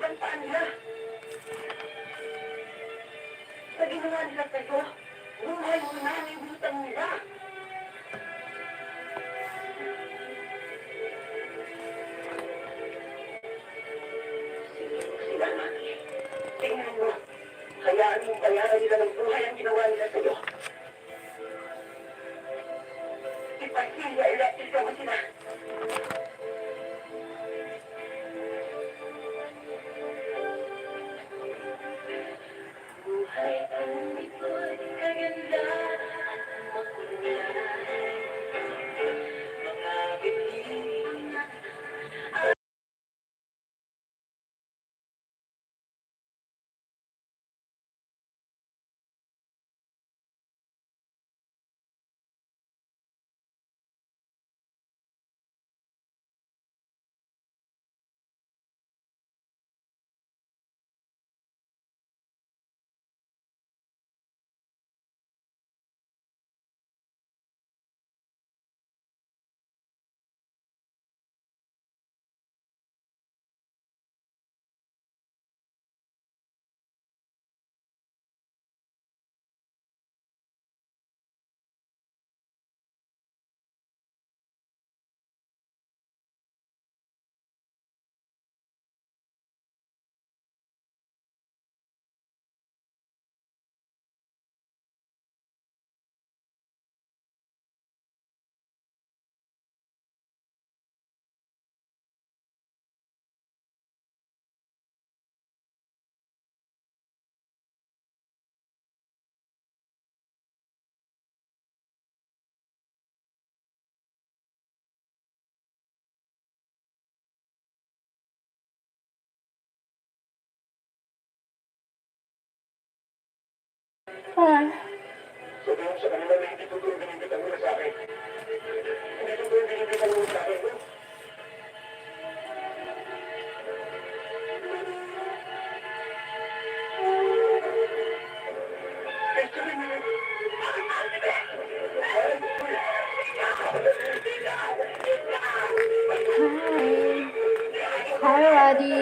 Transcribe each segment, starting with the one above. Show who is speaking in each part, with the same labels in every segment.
Speaker 1: ang paan nila. Sa ginawa nila sa'yo, buhay mo na ang ibutang nila. Sila na. Tingnan mo. Hayaan mong bayaran nila ng buhay ang ginawa nila sa'yo. Ipagsilya electric mo sila. Buhay ang likod, kaganda, makulay, mga bibig. Sabihin sa kanila na hindi totoo binibigyan mo sa akin. Hindi totoo binibigyan mo sa akin.
Speaker 2: Hi Roddy.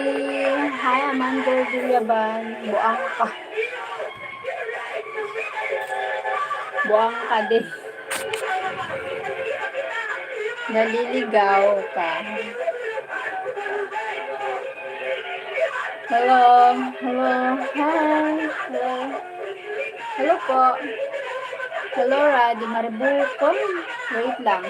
Speaker 2: Hi Amanda Juliaban. Buang ka din. Naliligaw ka. Hello. Hello. Hi. Hello. Hello po. Hello Roddy Maribukon. Wait lang.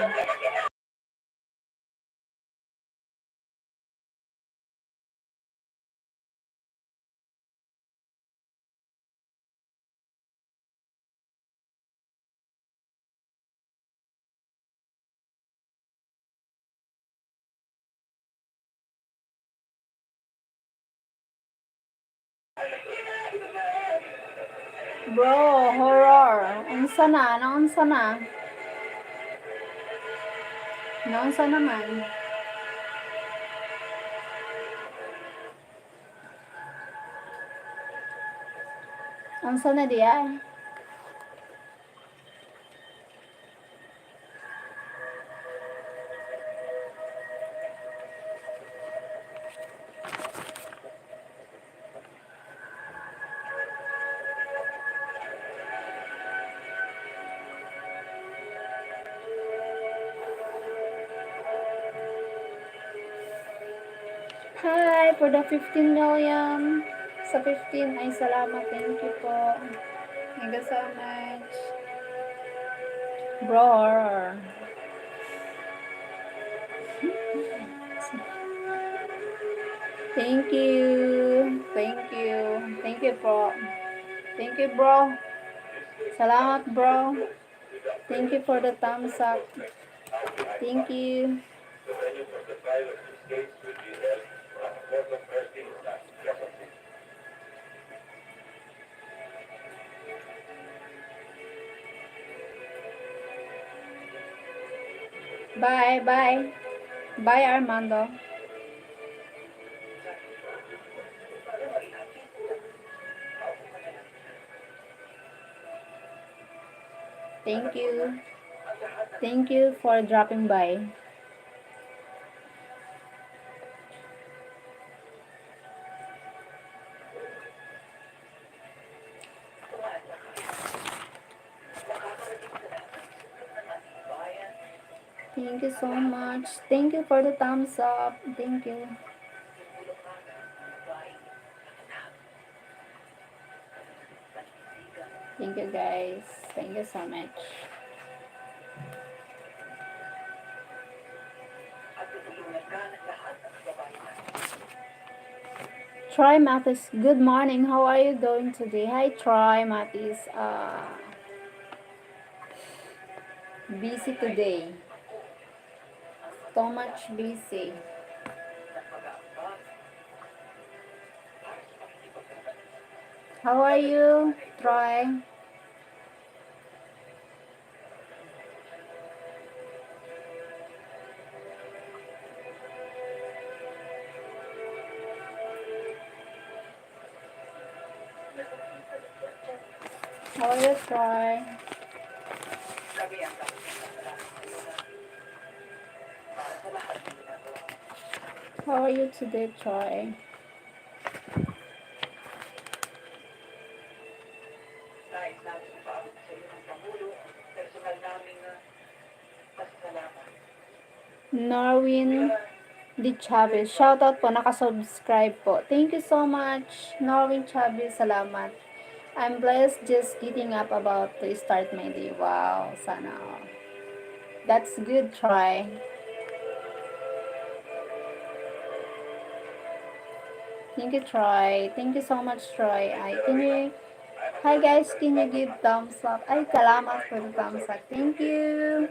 Speaker 2: Bro, horror. Unsa na? Naunsa na? Naunsa naman? Unsa na diya? Hi, for the 15 million. Sa 15 ay salamat. Thank you po. Thank you so much. Bro. Thank you. Thank you. Thank you po. Thank you bro. Salamat bro. Thank you for the thumbs up. Thank you. Bye, bye. Bye, Armando. Thank you. Thank you for dropping by. Thank you so much. Thank you for the thumbs up. Thank you. Thank you guys. Thank you so much. Troy Mathis, good morning. How are you doing today? Hi Troy Mathis. Busy today. So much busy. How are you, Troy? How are you, Troy? How are you today, Troy? Norwin Di Chavez. Shoutout po, nakasubscribe po. Thank you so much, Norwin Chavez. Salamat. I'm blessed just getting up about to start my day. Wow, sana all. That's good, Troy. Thank you, Troy. Thank you so much, Troy. Hi guys, can you give thumbs up? Ay, salamat for the thumbs up. Thank you.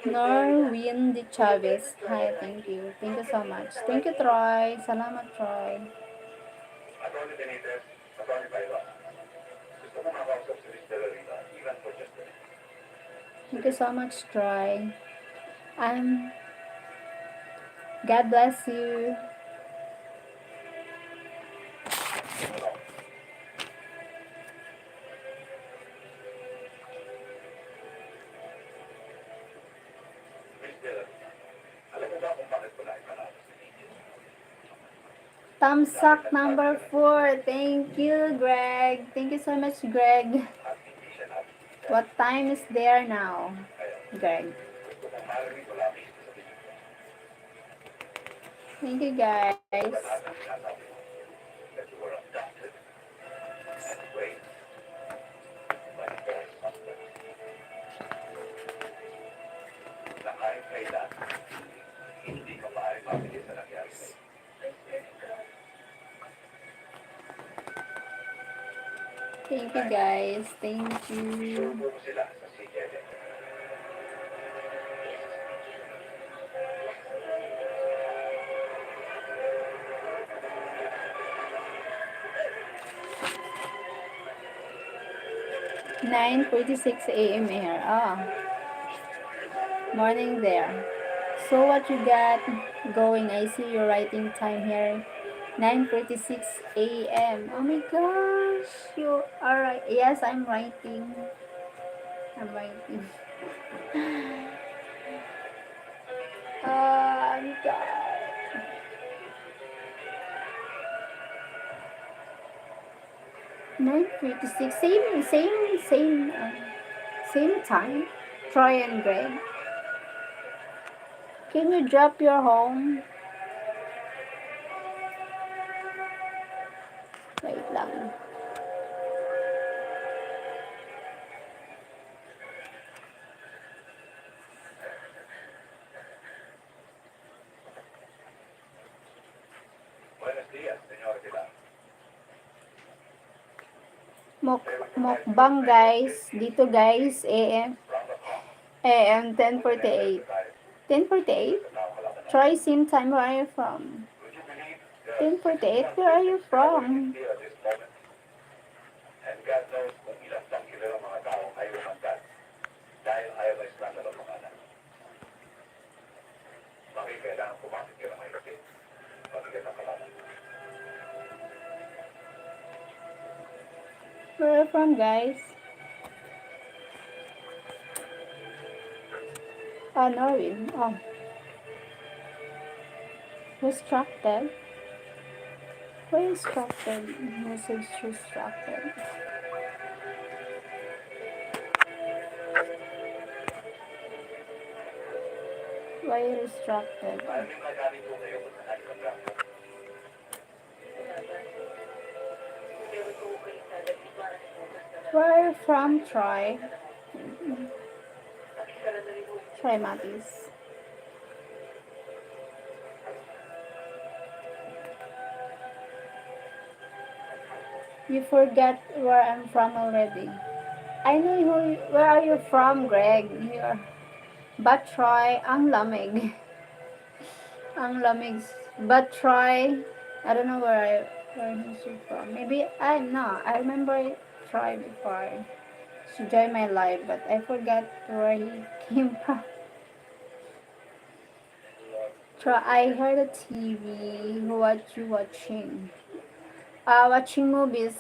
Speaker 2: Norwin Di Chavez. Hi, thank you. Thank you so much. Thank you, Troy. Salamat, Troy.
Speaker 1: Attorney Benitez, Attorney Paiva. Gusto ko makausap si Mr. Rita, even for just a minute.
Speaker 2: Thank you so much, Troy. God bless you.
Speaker 1: Mr. Rita, alam mo ba kung bakit ko naipanalo si Mr.
Speaker 2: Thumbs up number 4. Thank you, Greg. Thank you so much, Greg.
Speaker 1: At hindi siya natin.
Speaker 2: What time is there now, Greg?
Speaker 1: Gusto kong marinig wala mismo sa bibig ko.
Speaker 2: Thank you, guys.
Speaker 1: Lahat ng sinasabi mo, that you were abducted and raped by a very suspect. Na kahit kailan, hindi ka maaaring mapigil sa nangyari sa'yo.
Speaker 2: Thank you, guys. Thank you.
Speaker 1: Subo mo sila sa CNN.
Speaker 2: 9:46 a.m. here. Morning there. So what you got going? I see your writing time here. 9:46 a.m. Oh my gosh, you are right. Yes, I'm writing. I'm writing. I'm tired. 9:56. Same time. Troy and Greg. Can you drop your home? Wait lang.
Speaker 1: Buenos días, señor Pilar.
Speaker 2: Mukbang guys. Dito guys. AM 10:48. 10:48? Troy, same time. Where are you from? 10:48? Where are you from?
Speaker 1: Here at this moment. And God knows kung ilang pang kilalang mga taong ayaw magdad dahil ayaw na iskandalo ng mga anak. Bakit kailangan pumasok yun ang may kapit? Bakit ang kalaman?
Speaker 2: Where are you from, guys? Norwin. Oh. Restricted. Where is restricted? Message restricted. Why distracted?
Speaker 1: Maraming magamit po kayo kung saan ka.
Speaker 2: Where are from, Troy? Troy Matis. You forget where I'm from already. I know where are you from, Greg? You're, but Troy, ang lamig. Ang lamig. But Troy, I don't know where he's from. Maybe I no, I remember Troy before. To join my life, but I forgot where he came from. Troy, I heard a TV. What you watching? Watching movies.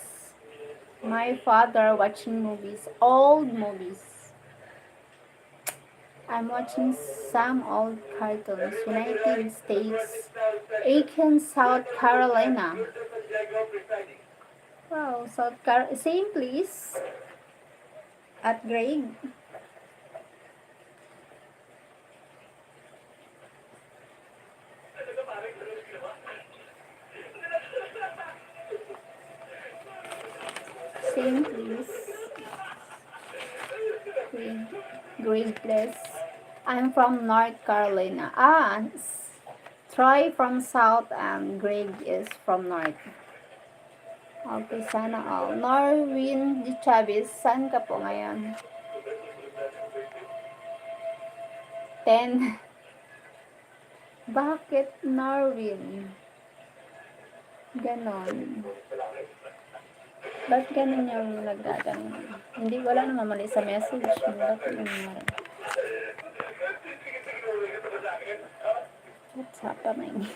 Speaker 2: My father watching movies, old movies. I'm watching some old cartoons. United States, Aiken, South Carolina. Wow, South Carolina. Same please. At Greg. Same please. Greg, please. I'm from North Carolina. Troy from South and Greg is from North. Okay, sana all. Norwin Di Chavez, saan ka po ngayon? 10. Bakit Norwin? Ganon. Ba't ganon yung nagaganon? Hindi, wala naman mali sa message. Ba't yung mali? What's happening?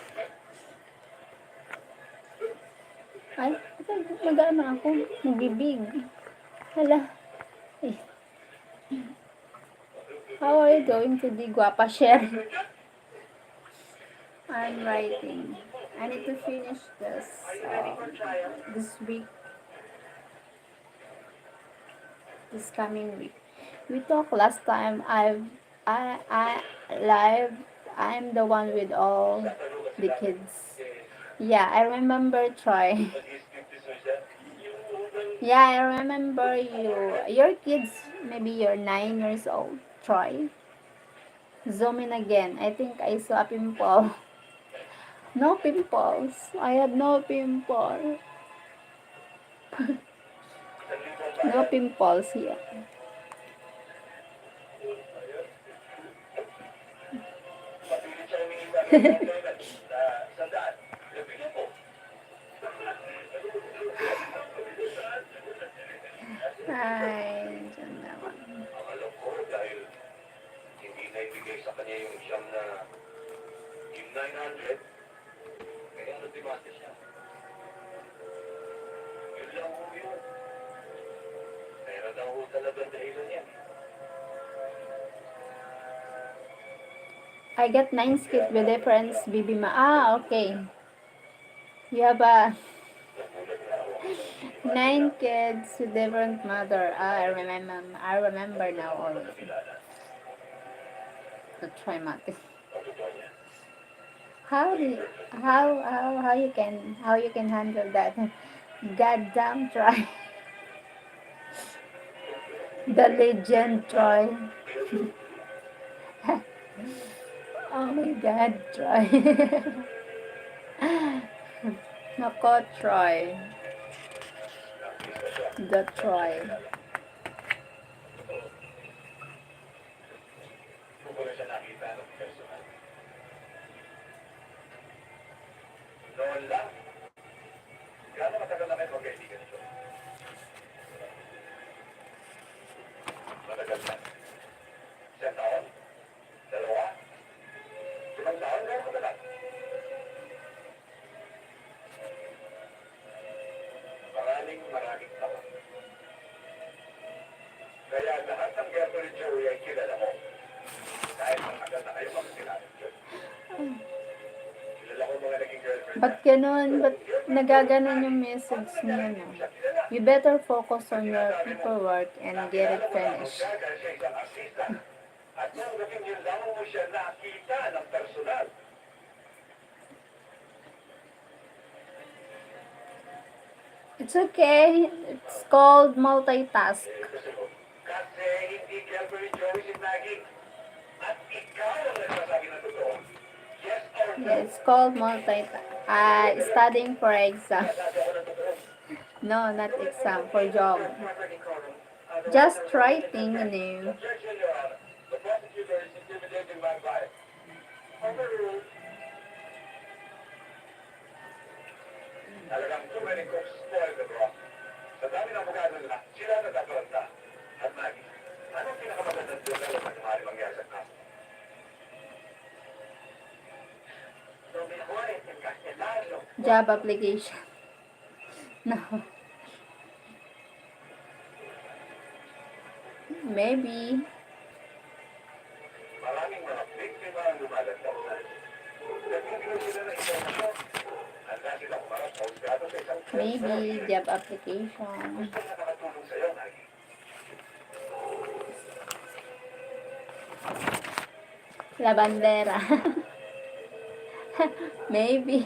Speaker 2: Ay, nag-ano ako? Nagbibig. Hala. Eh. How are you going to di guapa, Sherry? I'm writing. I need to finish this week. This coming week. We talked last time. I live. I'm the one with all the kids. Yeah, I remember Troy. Yeah, I remember you. Your kids, maybe you're 9 years old. Troy. Zoom in again. I think I saw a pimple. No pimples. I have no pimple. No pimples here. Ay, dyan naman.
Speaker 1: Ang alam ko dahil hindi na ibigay sa kanya yung siyam na yung 900, kaya nagdebate siya. Yun lang ho yun. Meron na ho talaga dahilan yan.
Speaker 2: I got 9 skits with difference, Bibi Ma. Okay. You have 9 kids with different mother. I remember now already. To try math. How you can handle that? Goddamn try. The legend Troy. Oh my god, Troy. Nako, Troy. The Troy.
Speaker 1: Kung wala siya nakita ng personal. Noon lang, gano'ng matagal na kayo magkaibigan ito? Matagal na. Isang taon? Dalawa? 5 taon na ako na. Maraming taon. Kaya lahat ng girlfriend ni Joey ay kilala mo. Dahil matagal na kayo magkilala. Kilala ko mga naging girlfriend.
Speaker 2: Ba't ganun? Ba't nagaganon yung message niya, no? You better focus on your paperwork and get it finished.
Speaker 1: Tanggapin niyo lang mo siya nakita ng personal.
Speaker 2: It's okay. It's called multitask.
Speaker 1: Kasi hindi girlfriend Joey si Maggie. At ikaw ang nagsasabi ng totoo. Yes or no?
Speaker 2: Yeah, it's called multitask. Studying for exam.
Speaker 1: Nagsasabi ako ng totoo.
Speaker 2: No, not exam, for job. Just writing,
Speaker 1: Objection, Your Honor. The prosecutor is intimidating my client. Overruled. Talagang too many cooks spoil the broth. Sa dami ng abogado nila, sila nagkakalanta. At Maggie, anong pinakamagandang development na maaari mangyari sa kaso? Lo mejor es encarcelarlo.
Speaker 2: Job application. No. Maybe.
Speaker 1: Maraming mga biktima ang lumalagdag. Nagbibigay sila ng informasyon. Handa sila kumarap sa husgado sa isang
Speaker 2: Maybe job application.
Speaker 1: gusto na nakatulong sa'yo, Maggie.
Speaker 2: La bandera. Maybe.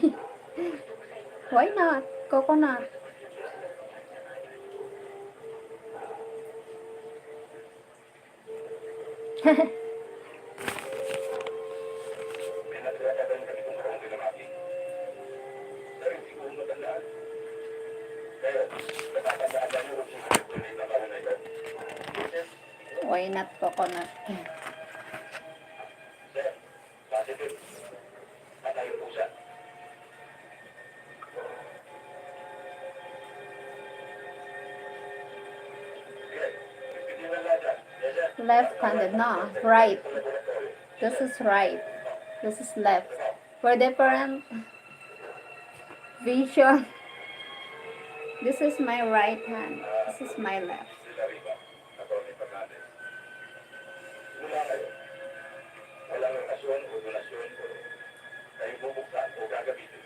Speaker 2: Why not? Coconut.
Speaker 1: May nagdadagdag kami kung karoon nila, Maggie. Pero hindi ko matandaan. Pero, natatandaan niyo kung sino yung tuloy na karoon na ito.
Speaker 2: Why not coconut?
Speaker 1: Sir, positive. Patay yung pusa. Sige, hindi na lahat yan. Yes, sir.
Speaker 2: Left-handed. No, right. This is right. This is left. For different vision. This is my right hand. This is my left.
Speaker 1: Sila riba, Atty. Fernandez. Mula kayo, walang okasyon o donasyon na ibubuksan o gagamitin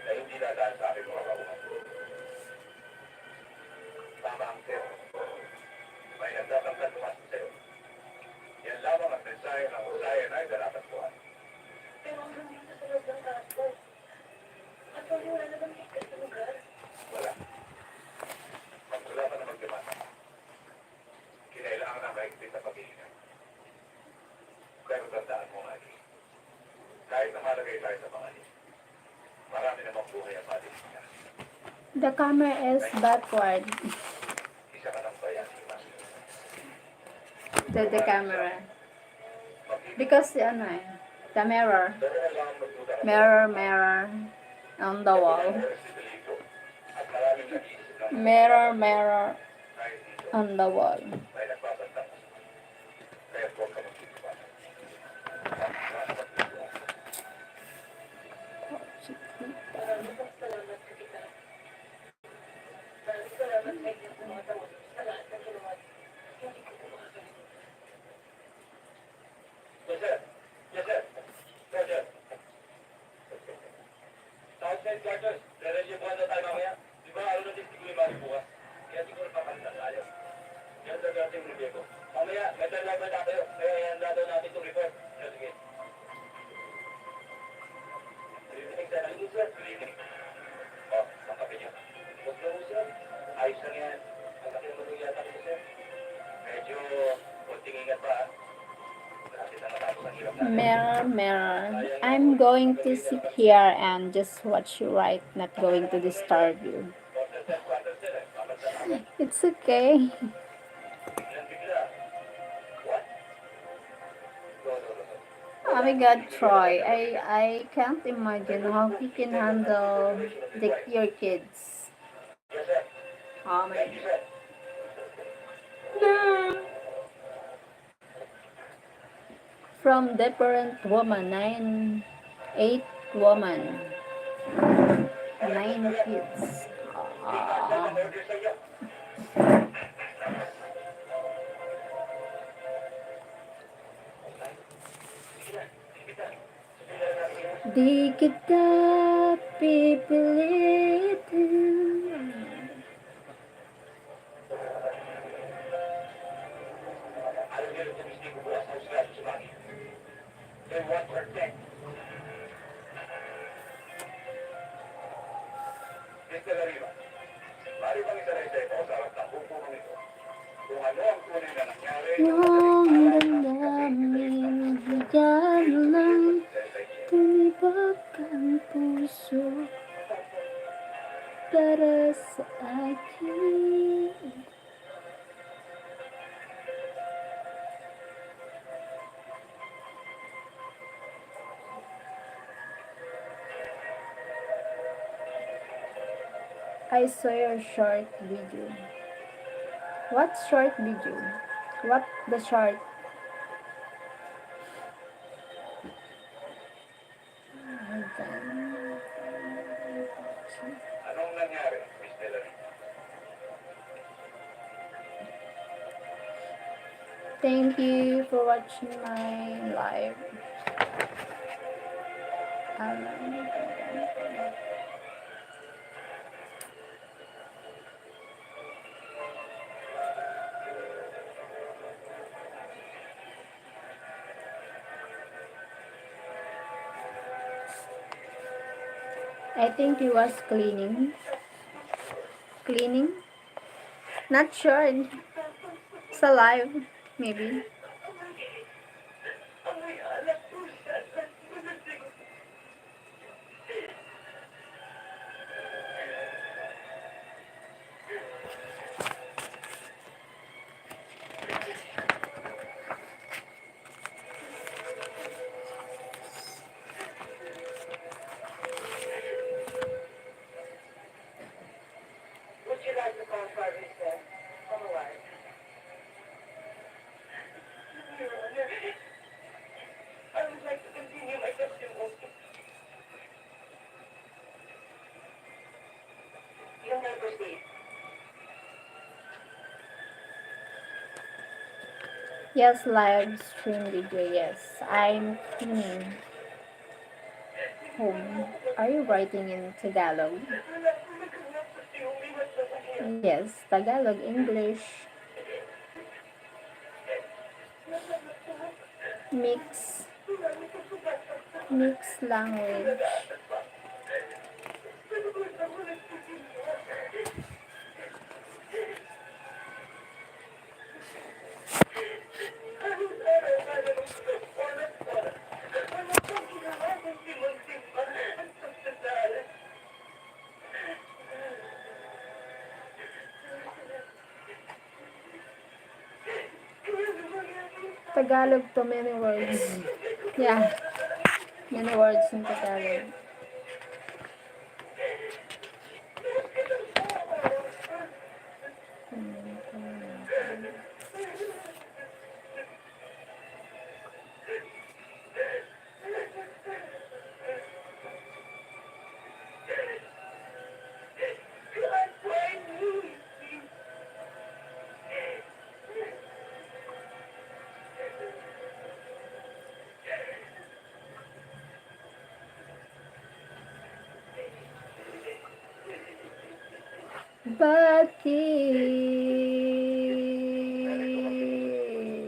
Speaker 1: na hindi dadaan sa aking mga kauhan. Tama ang sir. May nagtatangkan tumas sa'yo. Yan lamang ang mensahe ng usayan ay dalatatpuan.
Speaker 3: Pero ang nandito sa loob ng kaso. At wala naman higit sa lugar.
Speaker 1: Wala. Magmula pa na magdemanda. Kinailangan ang maigpit sa pag-iingat. Pero tandaan mo, Maggie. Kahit na malagay tayo sa mga list, marami namang buhay ang maliligtas.
Speaker 2: The camera is backward
Speaker 1: Isa ka ng bayan, Maggie.
Speaker 2: to the camera. Because, ano eh, the mirror.
Speaker 1: Pero kailangan magduda ka
Speaker 2: Mirror on the wall.
Speaker 1: ng delito at maraming nag-iisip ng
Speaker 2: Mirror
Speaker 1: kahit dito
Speaker 2: on the wall.
Speaker 1: may nagbabantang masama. Kaya huwag ka magtitiwala.
Speaker 3: Maraming salamat sa kita. Maraming salamat sa inyong mga tawag sa lahat ng ginawa. Hindi ko makakalimutan.
Speaker 1: Yes, sir. Yes, sir. Yes, sir. Southside Chargers, re-resubuhan na tayo mamaya. Di ba, ano natin siguro yung mga bukas? Kaya siguro papalitan tayo. Yan sa dating review ko. Mamaya, may dalawa na tayo. Kaya yan daw natin itong report. Sige. Good evening, sir. Good evening, sir. Good evening. Oh, ang kape niyo. Huwag na mo, sir. Ayos lang yan. Ang kape naman yung yata ko, sir. Medyo konting ingat pa, ah. Malapit na matapos ang hirap natin.
Speaker 2: Mirror. I'm going to sit here and just watch you write, not going to disturb you. It's okay.
Speaker 1: Yan bigla. What? No, no, no, no.
Speaker 2: Oh my God, Troy. I can't imagine how he can handle your kids.
Speaker 1: Yes, sir.
Speaker 2: Oh my
Speaker 1: Thank you, sir.
Speaker 2: God. From different woman, 8 woman, 9 kids. Ah.
Speaker 1: Order sa iyo.
Speaker 2: Di kita pipilitin.
Speaker 1: Alam niyo, tumistig ko bukas ang sila sa Maggie. They want protect. Mr. Lariva, mari bang isa-isa ito sa harap ng hukumang ito. Kung ano ang tunay na nangyari,
Speaker 2: Yung damdamin, hanggang lang tumibak ang puso para sa akin. I saw your short video. What short video? What the short?
Speaker 1: anong nangyari, Mr. Lariva?
Speaker 2: Thank you for watching my live. I think he was cleaning. Cleaning? Not sure. It's alive, maybe.
Speaker 3: Amoy alak po siya. Would you like to call for a recess? Otherwise. Your Honor, I would like to continue my testimony. You may proceed.
Speaker 2: Yes, live stream video. Yes, I'm cleaning home. Are you writing in Tagalog? Yes, Tagalog, English, mix language. Tagalog to many words. Yeah, many words in Tagalog.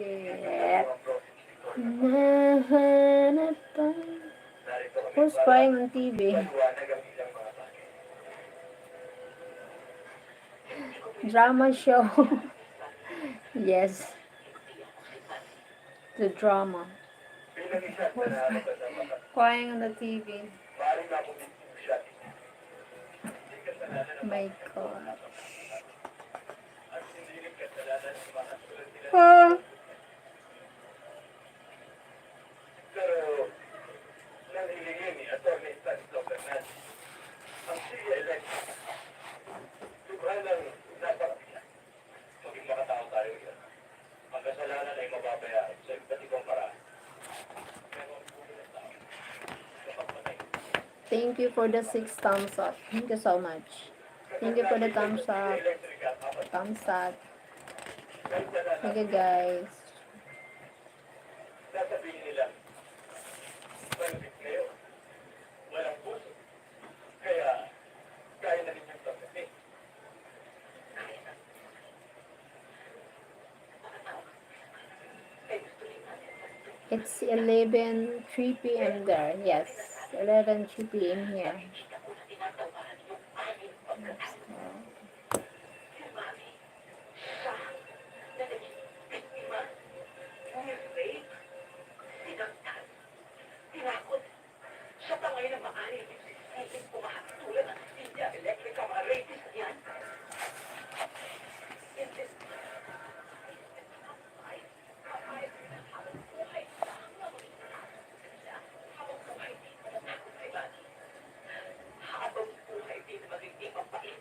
Speaker 2: Bakit nahanap pa? Who's crying on TV? Drama show. Yes, the drama.
Speaker 1: Bilang isa sa
Speaker 2: Who's
Speaker 1: nakakasama
Speaker 2: crying on the TV?
Speaker 1: maaari na akong siya. Hindi kasalanan ng
Speaker 2: My God.
Speaker 1: at hindi rin kasalanan ng mga tulad nila.
Speaker 2: Ah.
Speaker 1: Pero, nanghilingin ni Atty. Stanislaw Fernandez ang siya election. Sobrang napakasya. Maging makatao tayo yan. Ang kasalanan ay mababayaran sa iba't ibang paraan. Pero ang puno ng tao, kapagpatay.
Speaker 2: Thank you for the 6 thumbs up. Thank you so much. Thank you for the thumbs up. Thumbs up. Thank you guys.
Speaker 1: Sasabihin nila, malapit kayo. Walang puso. Kaya, kaya na ninyong tanggapin.
Speaker 2: It's 11:03 p.m. there. Yes, 11:03 p.m. here.
Speaker 3: Nakikita ko na tinatawaran yung aming pagkakataon. Si Mami, siya na naging biktima, ni-rape, sinaktan, tinakot. Siya pa ngayon ang maaari yung sisising kumakatulad ng silya elektrika mga rapist yan. Hindi. Habang buhay, habang buhay din magiging mapait.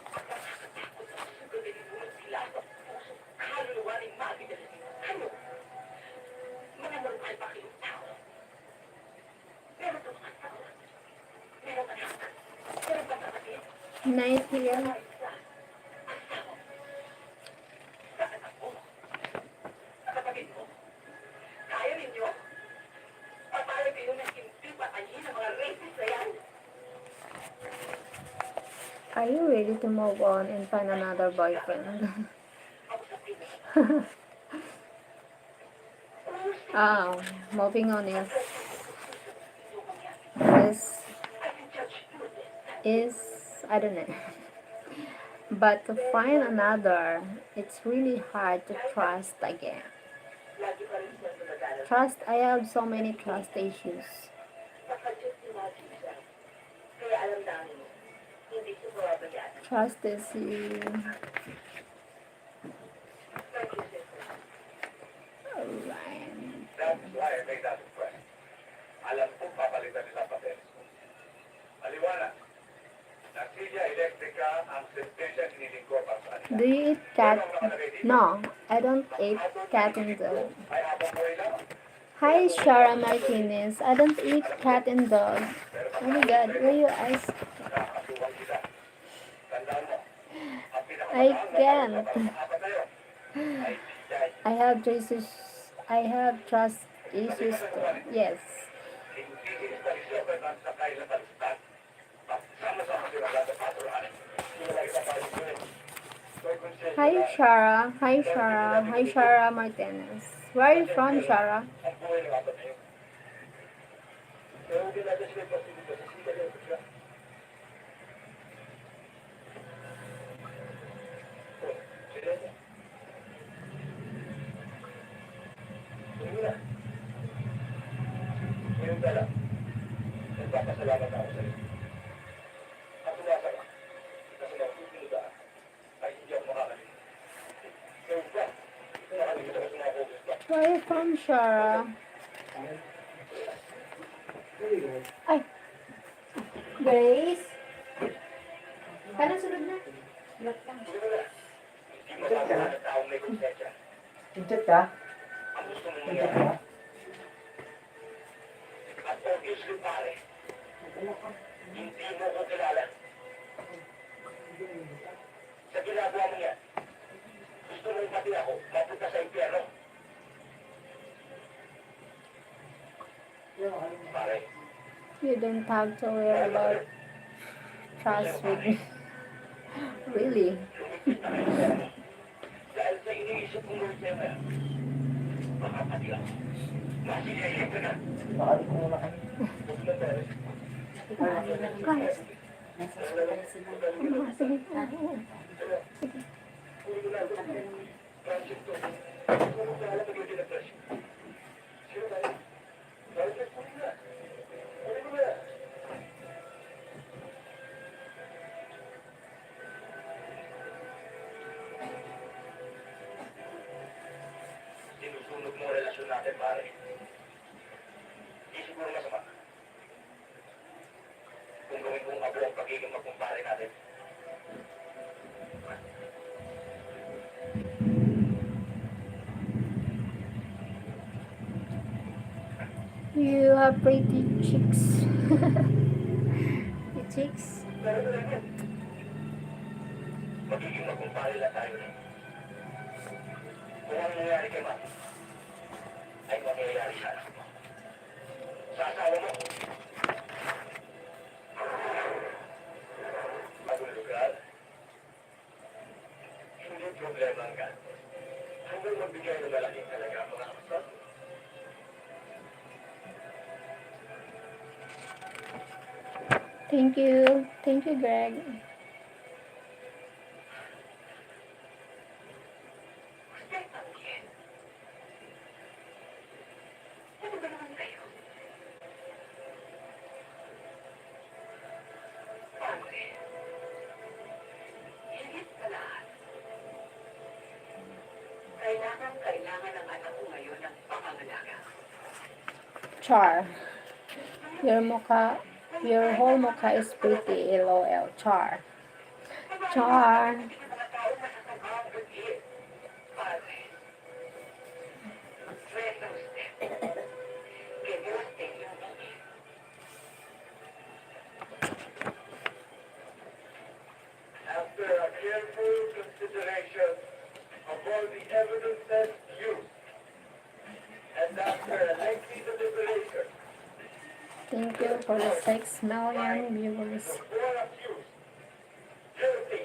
Speaker 3: Pagkakatakot na sugatin mo sila sa puso, kaluluwa ni Mami na ano? Mga normal ba kayong tao? Meron ka mga tao? Meron ka anak? Meron ka kapatid?
Speaker 2: Night here.
Speaker 3: Sa anak mo? Sa kapatid mo? Kaya ninyo? Papayag kayo na hindi patayin ang mga rapist na yan?
Speaker 2: Are you ready to move on and find another boyfriend? Moving on is I don't know. But to find another, it's really hard to trust again.
Speaker 3: Lagi pa rin siya sumadala.
Speaker 2: Trust, I have so many trust issues.
Speaker 3: Makadyos si Mami siya. Kaya alam namin, hindi siya mababayaan.
Speaker 2: Trust is
Speaker 3: Thank you, sister.
Speaker 2: alright.
Speaker 1: That's why I made that request. Alam ko papalitan nila papeles ko. Maliwanag. Na silya elektrika ang sentensya hinilingkod para sa kanila.
Speaker 2: Do you eat cat? No, I don't eat cat and dog.
Speaker 1: Ay habang buhay lang.
Speaker 2: Hi, Shara Martinez. I don't eat cat and dog. Oh my God, why you ask?
Speaker 1: Nakakatuwang sila. Tandaan mo. Ang
Speaker 2: I can't.
Speaker 1: pinakamatapang na yun ay silya.
Speaker 2: I have trust. I have trust issues too. Yes.
Speaker 1: Hindi sa isyo kay magsakay na baliktad. At sama-sama sila sa patulahan. Hindi na kita palitin.
Speaker 2: Hi, Shara. Hi, Shara. Hi, Shara Martinez. Where are you from, Shara?
Speaker 1: Ang buhay ng apat na yun. Pero hindi natin sila pasilito sa silya elektrika. Sila niya. Hindi na. Ngayon ka lang. Nagpapasalamat ako sa iyo. At umasa ka. Kasi ang susunodaan ay hindi ako makakalit. Ngayon ka. Makakalit ako sa mga focus ka.
Speaker 2: Where are you from, Shara? Ay! Grace? Paano sunod na? Sunod lang.
Speaker 1: Sige na. Hindi makakalit na taong may konsensya.
Speaker 4: Pinchat ka?
Speaker 1: Ang gusto mong
Speaker 4: Pinchat
Speaker 1: mangyari.
Speaker 4: ka?
Speaker 1: At obviously pare, hindi mo ko kilala. Sa ginagawa mo yan, gusto mo pati ako mapunta sa impyerno. Pare,
Speaker 2: You don't have to worry about trust with me. Really?
Speaker 1: dahil sa iniisip kong gawin sa'yo ngayon, baka pati ako. Masilya ka na.
Speaker 4: Bakit ko muna kami?
Speaker 1: Huwag na pare.
Speaker 2: Guys. Sige.
Speaker 1: Friendship to. Gusto mo kaya lang magiging na friendship. Sino tayo? Friendship ko na. Ano ko na? Sinusunog mo ang relasyon natin, pare. Hindi siguro masama. Kung gawin kong abo ang pagiging magkumpare natin.
Speaker 2: You have pretty cheeks. Pretty cheeks.
Speaker 1: Pero ito lang yun. Magiging magkumpare lang tayo. Kung ang nangyayari kay Mami, ay mangyayari sa anak mo. Sa asawa mo. Bagong lugar. Hindi problema ang gastos. Hanggang magbigay ng malaking talaga ang mga kapatid.
Speaker 2: Thank you. Thank you, Greg.
Speaker 3: Stay again. Ano ba naman kayo? Padre, higit sa lahat, kailangan ng anak ko ngayon ng pangangalaga.
Speaker 2: Char. Your whole mukha is pretty. LOL. Char. Char.
Speaker 3: Mga tao masasama ang buti. Padre, reza usted. Que Dios te ilumine.
Speaker 1: After a careful consideration of all the evidences used, and after a lengthy deliberation,
Speaker 2: Thank you for the 6 million viewers.
Speaker 1: the four accused guilty.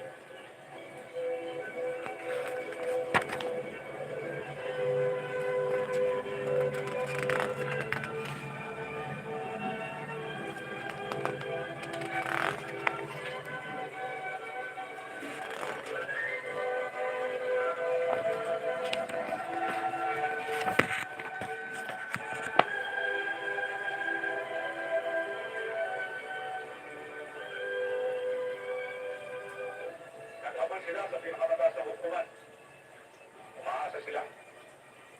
Speaker 1: Nagkabal sila sa pinakamataas na hukuman. Umaasa sila.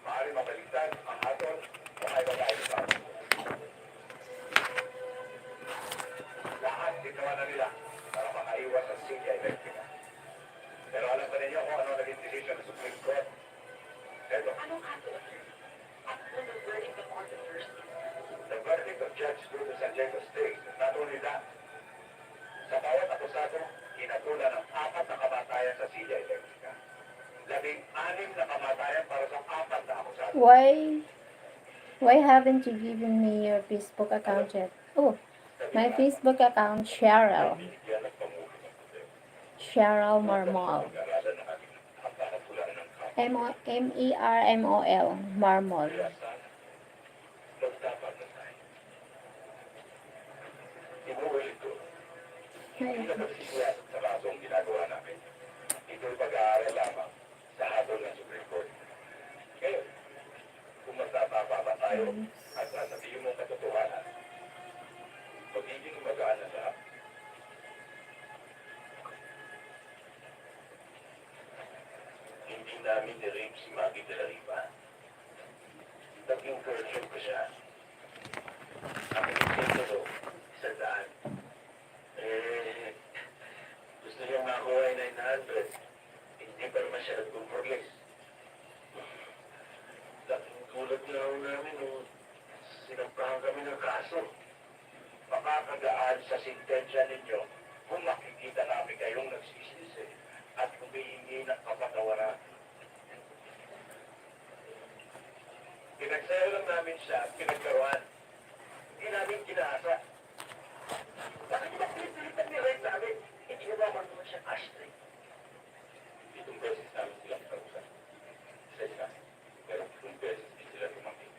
Speaker 1: Maaari mabaligtad ang aton o ay magkaibigan. Lahat ginawa na nila para makaiwas sa silya elektrika. Pero alam ba ninyo kung ano naging decision ng Supreme Court? Ito,
Speaker 3: Anong kaso? At ano the verdict of all the first?
Speaker 1: the verdict of Judge Bruno San Diego State is not only that. Sa bawat akusado, kinatula ng 4 na kamatayan sa silya elektrika. 16 na kamatayan para sa 4 na akusado.
Speaker 2: Why haven't you given me your Facebook account yet? Oh, my Facebook account, Sheryl.
Speaker 1: Binigyan ng pamuli ng puti.
Speaker 2: Sheryl Marmol.
Speaker 1: Pag-aralan ng ating ang pangapulan ng kampo.
Speaker 2: Mermol. Marmol.
Speaker 1: Kaya sana, magdapat na tayo. Inuulit ko, hindi na nagsisiyasat sa kaso ang ginagawa namin. Ito'y pag-aaral lamang sa habol ng Supreme Court. Ngayon, kung magtatapa ba tayo at sasabihin mong katotohanan, magiging magaan na lahat. Hindi namin ni-rape si Maggie de la Riva. Nag-encourage ko siya. Ang ito, sa daan. Gusto niya makuha ay 900. Hindi pa naman siya nag-compromise. Laking gulat na ako namin nung sinampahan kami ng kaso. Makakagaan sa sintensya ninyo kung makikita namin kayong nagsisisi at humihingi ng kapatawaran. Pinagsayo lang namin siya at pinagkaroan. Hindi namin kinaasa. Bakit ba pinipilitan niya rin sa amin? Hindi na naman naman siya Ashley. Itong beses namin silang kausap. Isa. Pero itong beses di sila tumangin.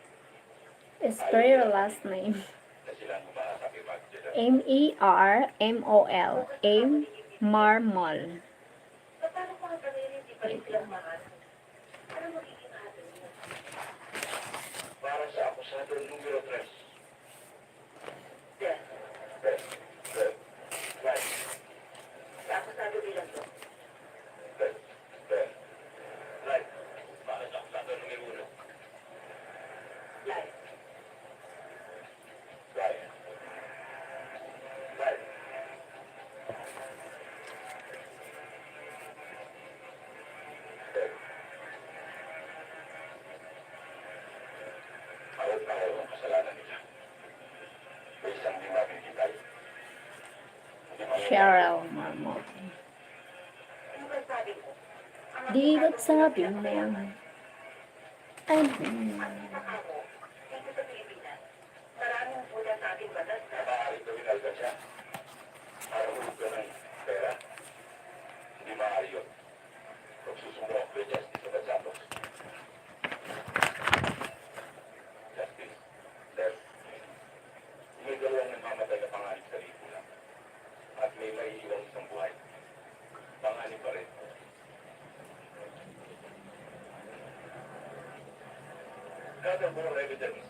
Speaker 2: Spell your last name.
Speaker 1: Na silang umaasa kay Magdala.
Speaker 2: Mermol. Marmol.
Speaker 3: Paano kung ang kanina hindi pa rin silang mahal? Ano magiging hatol niya?
Speaker 1: Para sa akusado numero 3.
Speaker 3: Death.
Speaker 1: Right.
Speaker 3: Sa akusado bilang to.
Speaker 1: Right. Para sa akusado numero 1.
Speaker 3: Life.
Speaker 1: Right. Right. Araw-araw ang kasalanan nila. May isang di makikitay.
Speaker 2: Sheryl Marmol.
Speaker 3: Ano ba sabi ko? Ang
Speaker 2: Di ba't sabi mo? Ay,
Speaker 3: Ang ako, dito sa Pilipinas, maraming pula sa ating batas na
Speaker 1: Maaari gawin agad siya. Para hulog ka ng pera. Hindi maaari yun. Kung susumo ang kay Justice of Santos. Justice, sir. May dalawang namamatay na pangalit sa lipunan. gather more evidence.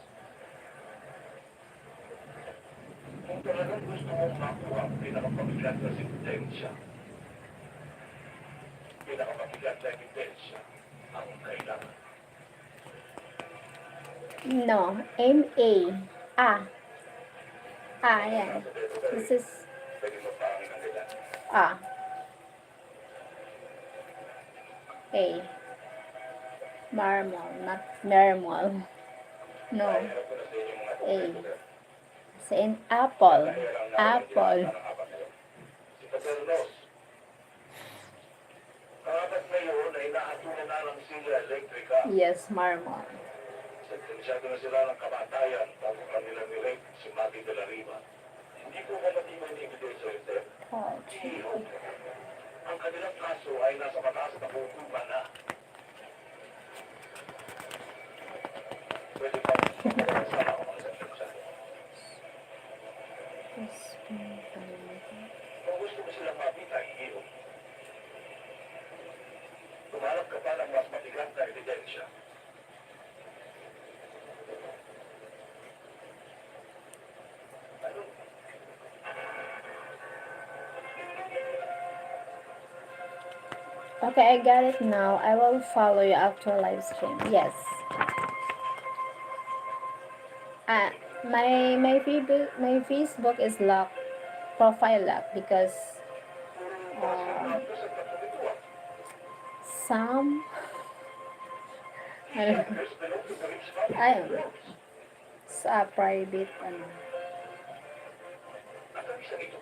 Speaker 1: Kung talagang gusto mong makuha ang pinakapabigat na sintensya, pinakapabigat na ebidensya ang kailangan.
Speaker 2: No, M-A. Ah. Ah, yan. This is
Speaker 1: Pwede mo pangin ang ilan.
Speaker 2: A. A. Marmal, not normal. No.
Speaker 1: Hirap ko na sa inyo mga
Speaker 2: A. Sa in apple. Apple.
Speaker 1: Si Paternos, kapat ngayon ay nakatunan na ng silya elektrika.
Speaker 2: Yes, marmal.
Speaker 1: Sentensyado na sila ng kamatayan bago kanila nilate si Mati de la Riva. Hindi ko ba matibay ng ebidensya rin, sir?
Speaker 2: Ouch.
Speaker 1: Ang kanilang kaso ay nasa mataas na hukuman na. Pwede pa sana ako mga sentensya. Kung gusto mo silang mapita, iyo. Tumalap ka pa ng mas matigas na ebidensya. Ano?
Speaker 2: Okay, I got it now. I will follow you after live stream. Yes. My Facebook is locked, profile locked because some I don't know, I don't know. Sa private ano.
Speaker 1: At ang isang ito,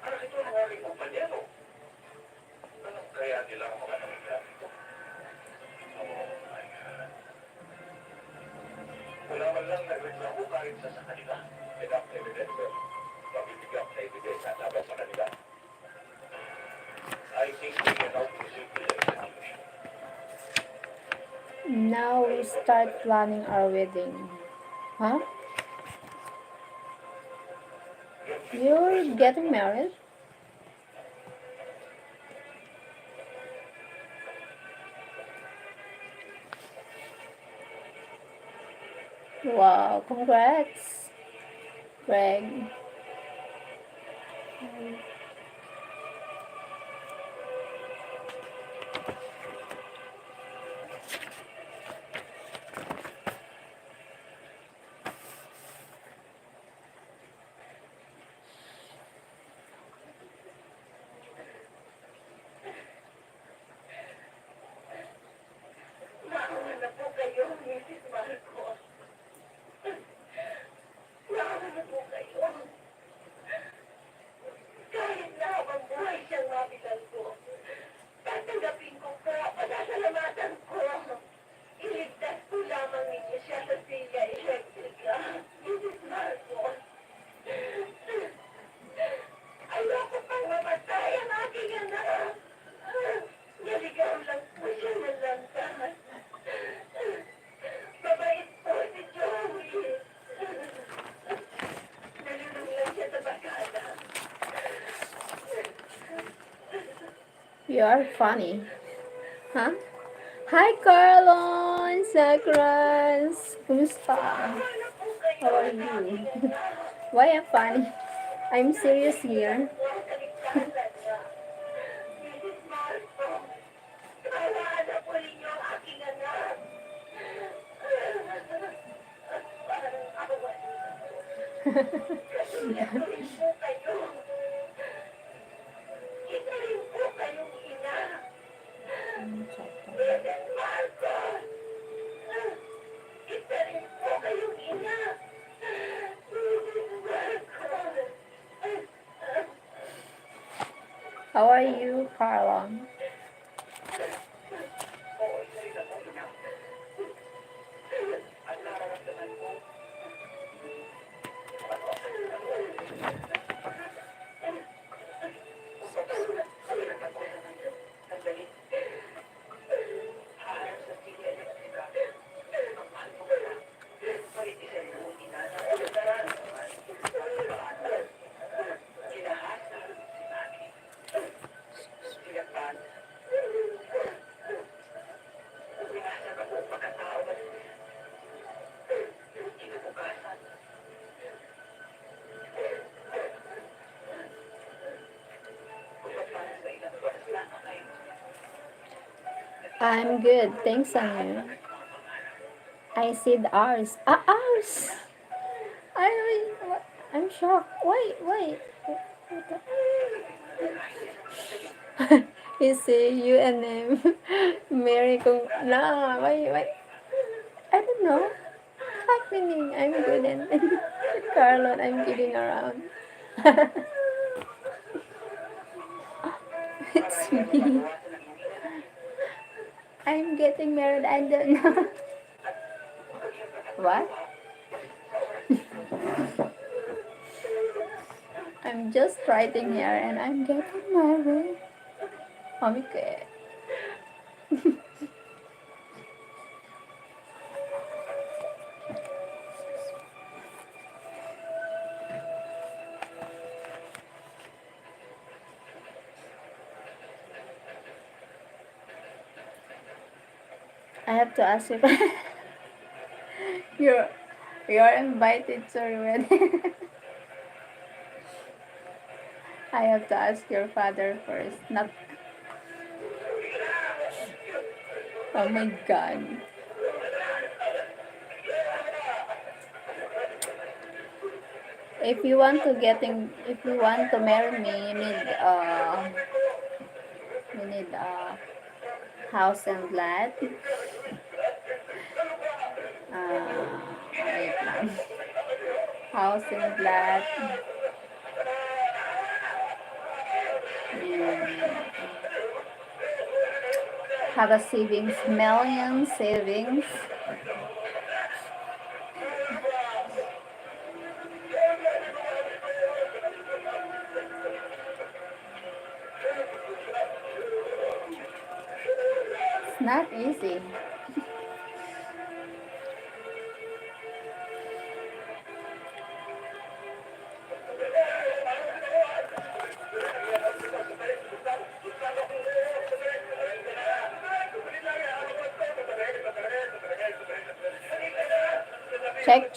Speaker 1: anak ito ng aking kumpanyero. Ano kaya nila ang mga nangyayari ito? Oh my God. Wala man lang nagreklamo kahit sa kanila. Enough evidence, sir. Mabibigyan na ebidensya laban sa kanila. I think we can now proceed with the execution.
Speaker 2: Now we start planning our wedding. Huh? You're getting married? Wow, congrats, Greg.
Speaker 3: Maawa na po kayo, Mrs. Marcos. Maawa na po kayo. Kahit na habang buhay siyang mabitan ko, tatanggapin ko po, panasalamatan ko. Iligtas ko lamang ninyo siya sa silya elektrika, Mrs. Marcos. Ayoko pang mamatay ang aking anak. Naligaw lang po siya ng lantahan. Mabait po si Joey. Nalulung lang siya sa bakada.
Speaker 2: You are funny. Huh? Hi, Carlon! Sacras! Kumusta?
Speaker 3: Wala po kayo.
Speaker 2: How are you? Why I'm funny? I'm serious here.
Speaker 3: Ang kaligtasan niya. Mrs. Marcos, kawalaan na po ninyo ang aking anak. Parang awa niyo. Katulad ko rin po kayo. Isa rin po kayong ina. Mrs. Marcos! Isa rin po kayong ina. Mrs. Marcos!
Speaker 2: How are you, Carlon?
Speaker 1: Oo, isa rin ako ina. At nararamdaman ko, sandali. Hahanap sa silya elektrika. Ang mahal mo pala. Palit isa rin ang ina na ulataran. Kinahasa si Mami. Sinaktan
Speaker 2: I'm good. Thanks, Anu. I said ours. Ah, ours. I'm shocked. Wait. You say you and him. Mary kung no, wait. I don't know. Happening. I'm good and Carlon, I'm kidding around. It's me. I'm getting married. I don't know. What? I'm just writing here and I'm getting married. Okay. I have to ask you. you're you're invited to your wedding. I have to ask your father first. Not. Oh my God. If you want to marry me, you need house and lot. Wait lang. House and lot. And have a savings, million savings. It's not easy.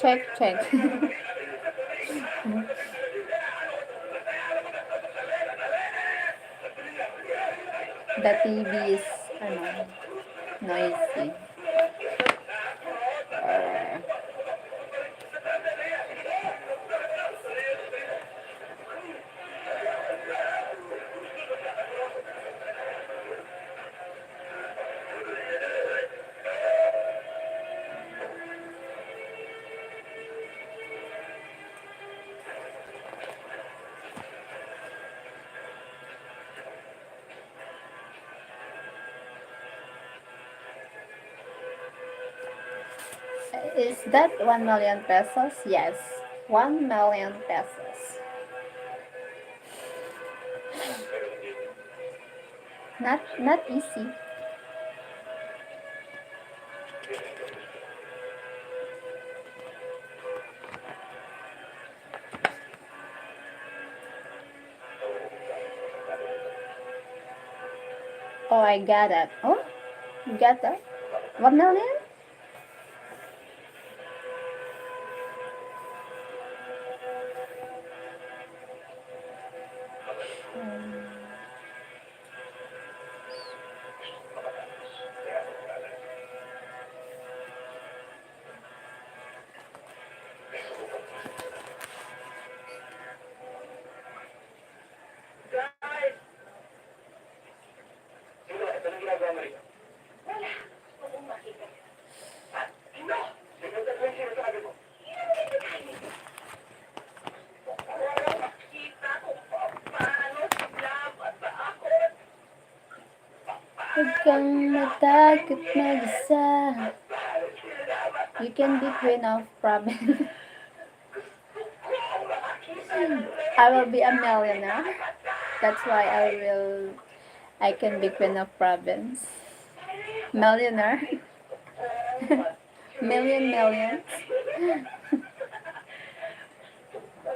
Speaker 2: Check. The TV is ano, noisy. Uh, is that 1 million pesos? Yes, 1 million pesos. Not easy. Oh, I got it. Oh, you got that? 1 million?
Speaker 1: Guys! Sino? Anong ginagawa mo rito?
Speaker 3: Wala. Huwag mong makita.
Speaker 1: Sino? Sino ka yung sinasabi mo?
Speaker 3: Walang makita kung paano sila matakot.
Speaker 2: Huwag kang matakot mag-isa. You can be queen of province. I will be a millionaire. That's why I can be queen of province. Millionaire. Millions.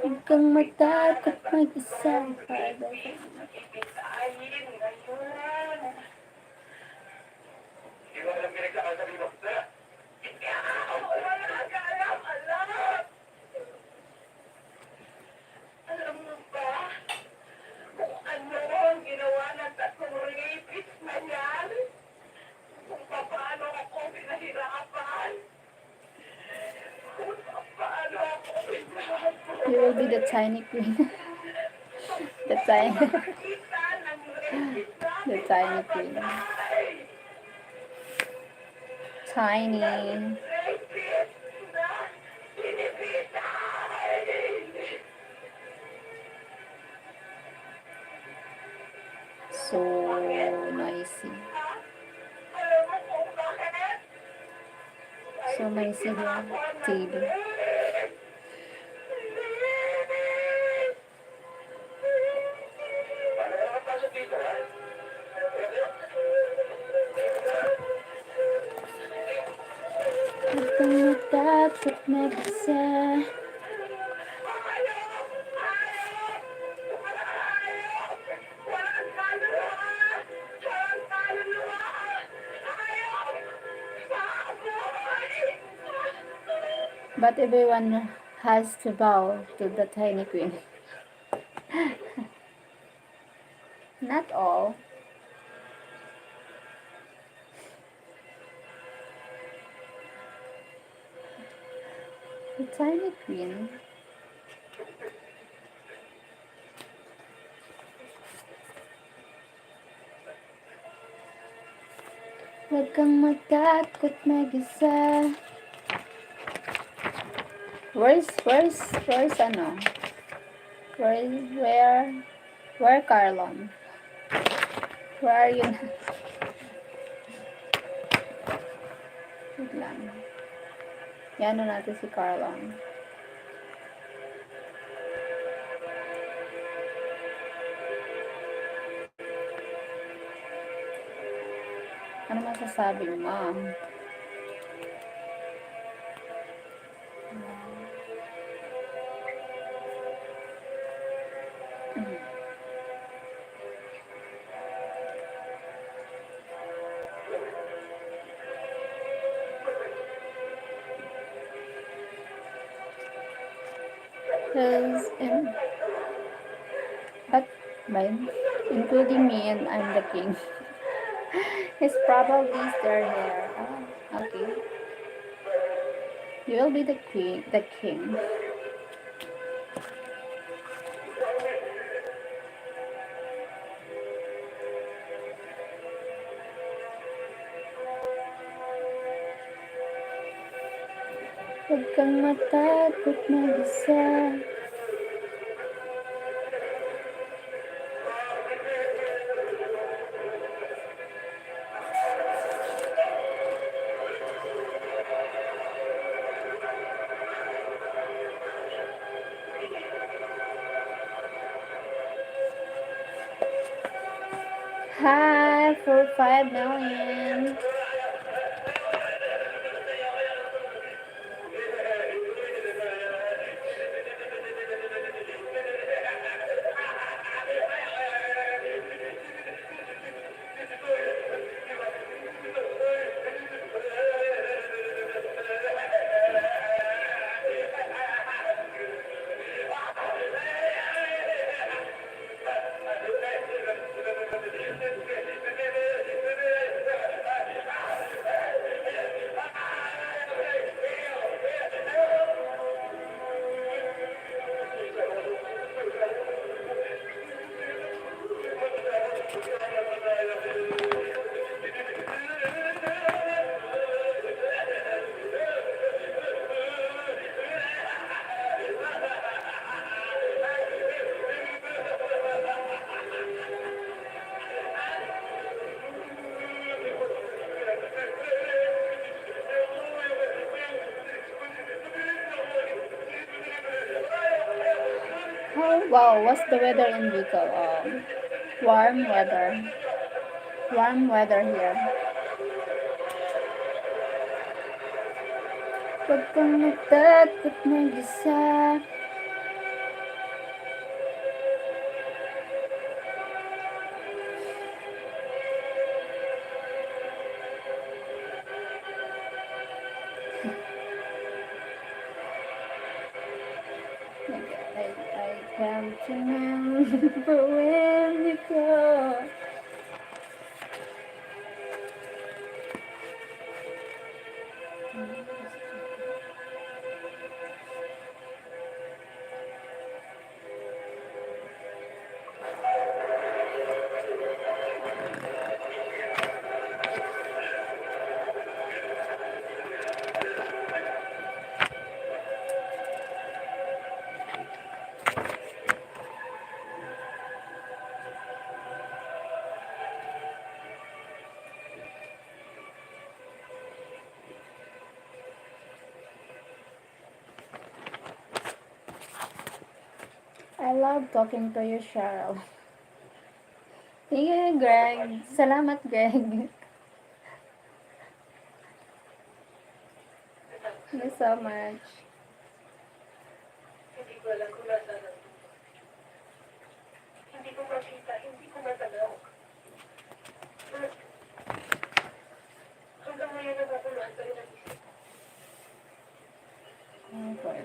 Speaker 2: Huwag kang matakot mag-isa.
Speaker 3: Ipisahin ngayon.
Speaker 1: Hindi mo alam pinagkakasabi mo. Tara!
Speaker 3: Wala ka alam. Alam mo ba kung ano ang ginawa ng tatlong rapist na yan?
Speaker 2: You will be the tiny queen. The tiny,
Speaker 3: Kita ng reyes
Speaker 2: the
Speaker 3: nating
Speaker 2: tiny queen.
Speaker 3: papatay.
Speaker 2: Tiny.
Speaker 3: Reyes na pinipitay.
Speaker 2: So noisy.
Speaker 3: Alam mo kung bakit?
Speaker 2: So noisy here. TV.
Speaker 1: Paano ka nakapasok dito, ha?
Speaker 2: Huwag kang matakot mag-isa. But everyone has to bow to the tiny queen. Not all. The tiny queen. Huwag kang matakot mag-isa. Where's ano? Where Carlon? Where are you? Wait lang. Yan natin si Carlon. Ano masasabi mo, ma'am? But mine, including me, and I'm the king. It's probably their hair. Oh, okay. You will be the queen, the king. Huwag kang matakot mag-isa. Hi for 5 million. Oh, wow, what's the weather in Bicol? Warm weather. Warm weather here. Huwag kang matakot mag-isa. I can't remember when you go. I love talking to you, Cheryl. Thank you, Greg. Salamat, Greg.
Speaker 3: Natapos
Speaker 2: Thank
Speaker 3: na
Speaker 2: you
Speaker 3: ako.
Speaker 2: so much.
Speaker 3: Hindi ko alam kung nasaan ang dugo. Hindi ko makita, hindi ko matanaw. Hanggang ngayon nagkakuluhan pa rin ang isip ko.
Speaker 2: Okay.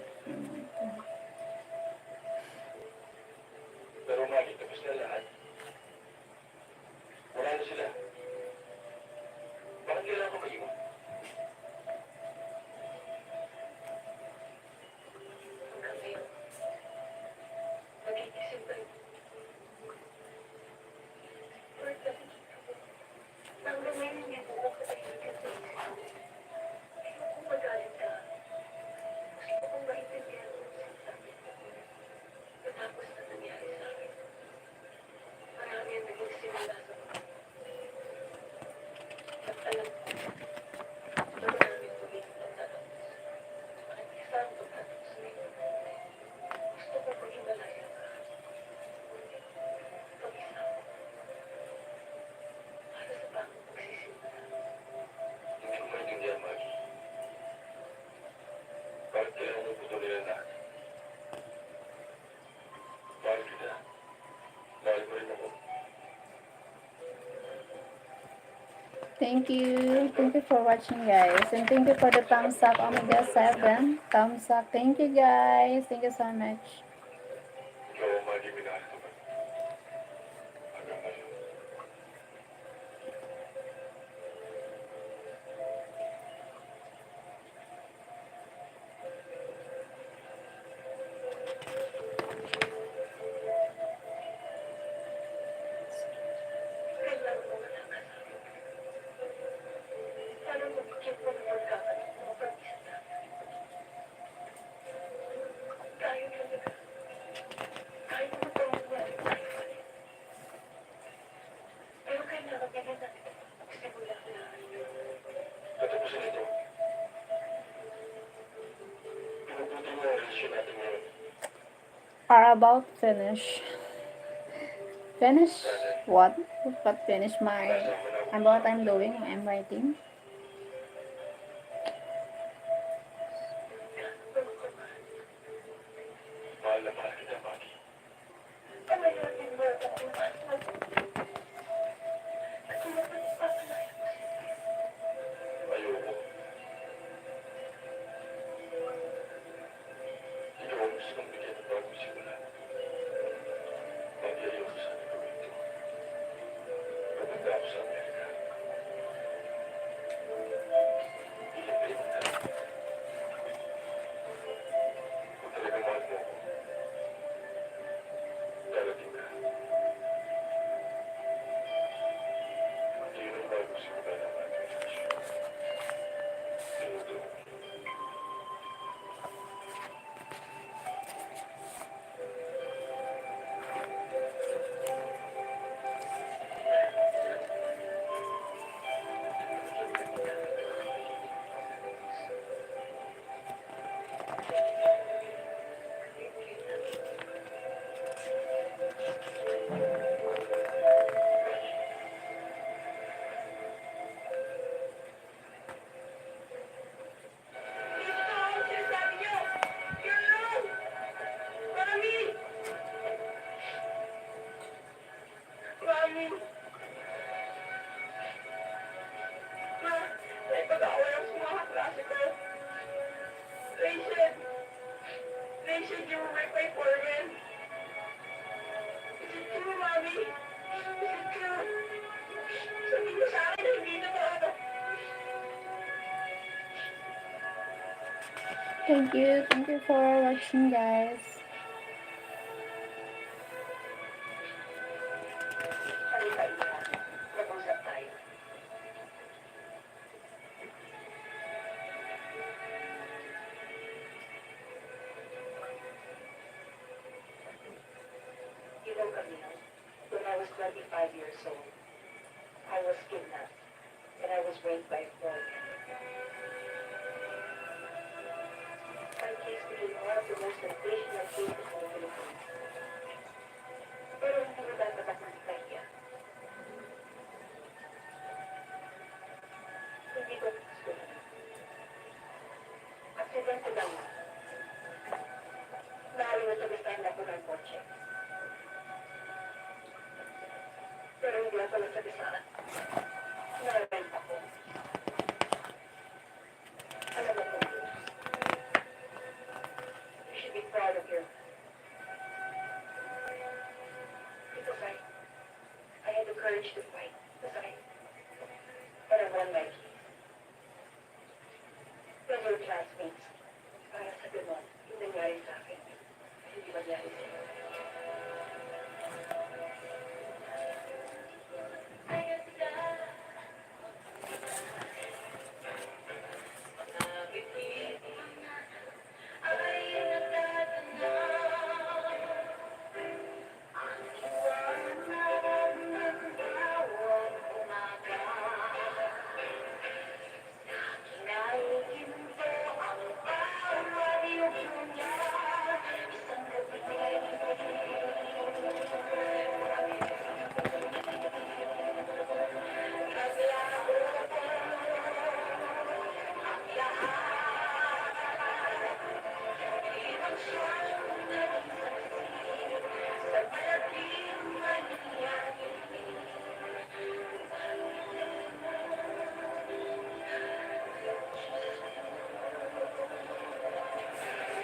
Speaker 1: Pero Mami, tapos na lahat. Wala na sila. Bakit kailangan ko maiwan?
Speaker 3: Hanggang ngayon, nag-iisip pa rin. Lord, nakikita ko. Hanggang ngayon hindi ko makatahimik sa isip ko. Ayoko magalit ka. Gusto kong maintindihan mo ang sinasabi ko. Matapos na nangyari sa akin. Marami ang naging simula sa mga. At alam ko, marami ang tumingin ng tatapos. At isa ang pagtatapos nito. Gusto ko maging malaya ka. Mag-isa ako. Para sa bagong pagsisimula.
Speaker 1: Hindi ko maintindihan, Mami. Bakit kailangan mo putulin ang lahat? Mahal kita. Mahal mo rin ako.
Speaker 2: Thank you. Thank you for watching, guys. And thank you for the thumbs up. Omega 7. Thumbs up. Thank you, guys. Thank you so much.
Speaker 1: Ikaw ang Mami minahal ko ba? Hanggang ngayon.
Speaker 3: Kailangan mo malakas. Para mabigyan mo ng pagkakataon na mapag-isa natin. Tayo talaga. Kahit ano pa mangyari, tayo pa rin. Pero kailangan bigyan natin ang magsimula ang lahat.
Speaker 1: Katapusan ito. Pinuputi mo ang relasyon natin ngayon.
Speaker 2: Are about finish. Finish what? What finish my what I'm doing? I'm writing.
Speaker 1: Mahal na mahal kita, Mami.
Speaker 3: Palayatin mo ako kung mahal mo. At kung mapapalaya mo siya.
Speaker 1: Ayoko. Ikaw ang gusto kong bigyan ng bagong simula. Mami, ayoko sana gawin ito. Pupunta ako sa Amerika. Ilipin mo na. Kung talagang mahal mo ako, darating ka. Yun ang bagong simula ng ating relasyon. Tinuturo.
Speaker 3: Mami! Ma, may pag-away ako sa mga klase ko. Rachel! Rachel, you were my foreman. Is it true, Mami? Is it true? Sabihin mo sa akin na hindi totoo.
Speaker 2: Thank you. Thank you for watching, guys.
Speaker 3: Halika, Ina. Mag-usap tayo. You know, Camille, when I was 25 years old, I was kidnapped and I was raped by a foreigner. My case became one of the most sensational cases in the Philippines. Maaaring nasabitan ako ng kotse. Pero hindi ako nasabitan. Nararent ako. Alam mo kung you should be proud of your... Because I had the courage to fight. But I won my case. Those were classmates. Para sa ganon, yung nangyari sa akin. Hindi mangyari sa iyo.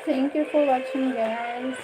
Speaker 2: Thank you for watching, guys.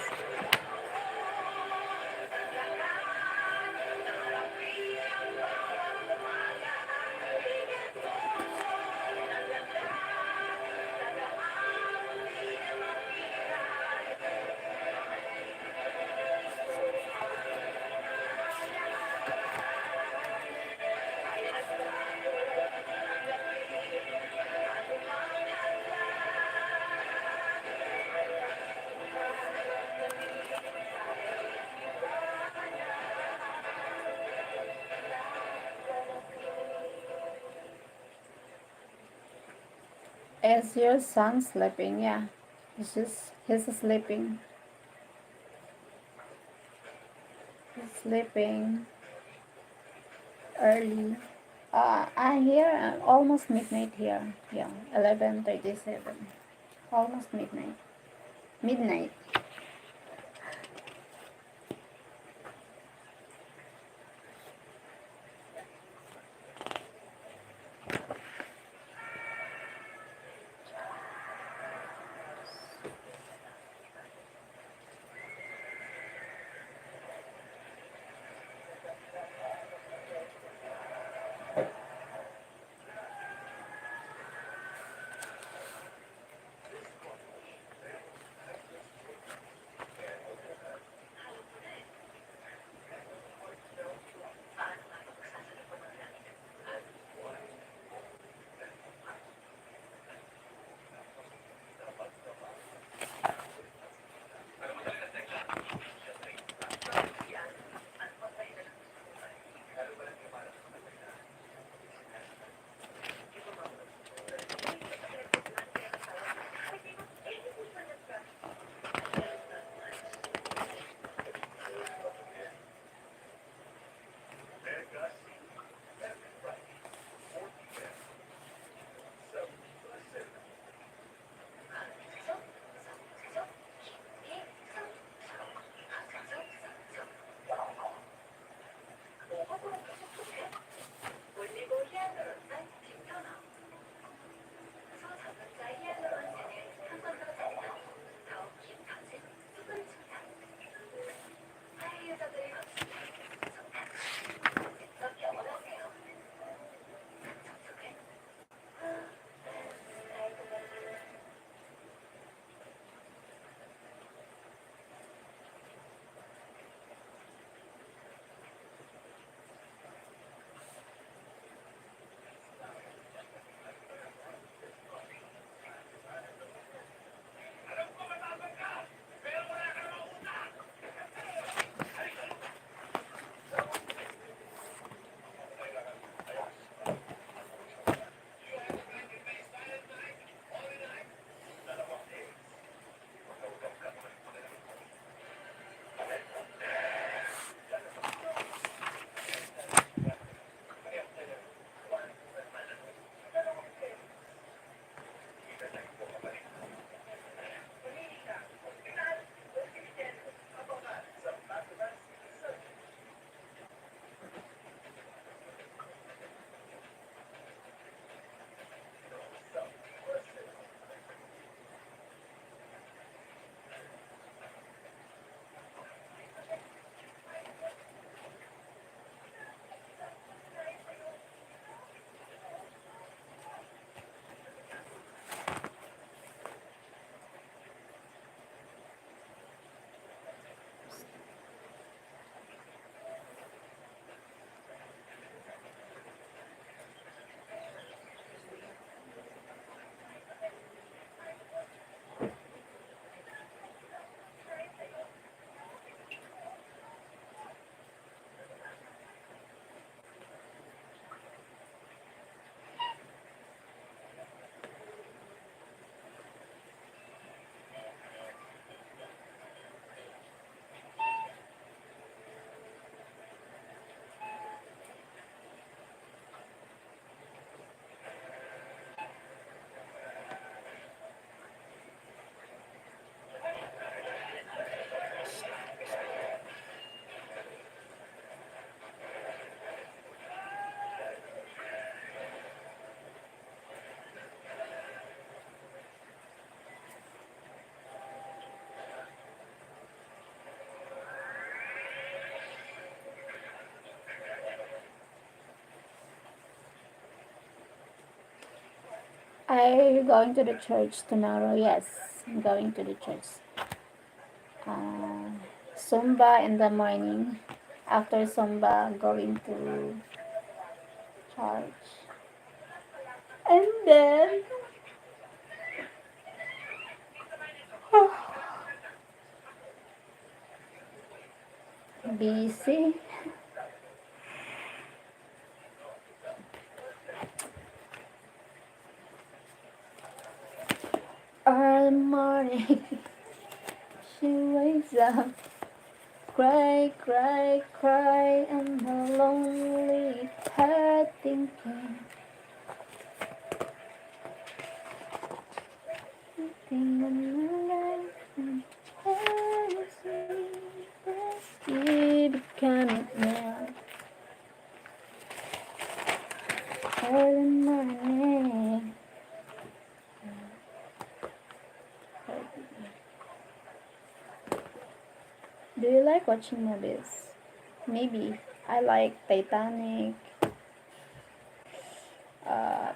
Speaker 2: Is your son sleeping? Yeah, he's sleeping. He's sleeping early. I hear almost midnight here. Yeah, 11:37. Almost midnight. Midnight. Are you going to the church tomorrow? Yes, I'm going to the church. Uh, Zumba in the morning. After Zumba, going to church. And then, busy. Early morning, she wakes up. Cry, cry, cry, and the lonely heart thinking, thinking of my life and you becoming now. Early morning. Do you like watching movies? Maybe. I like Titanic,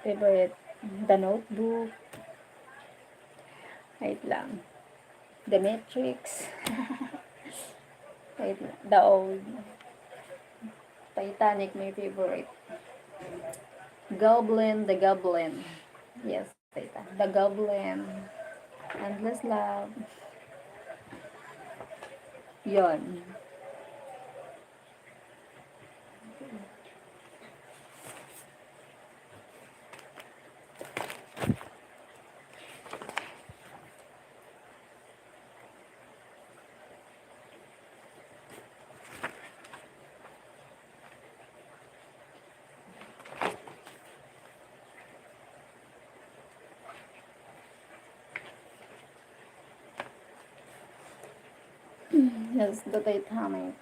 Speaker 2: favorite, The Notebook, wait lang, The Matrix, wait lang, the old Titanic, my favorite. Goblin, the Goblin. Yes, Titan. The Goblin. Endless Love. Yon. Yes, the Titanic.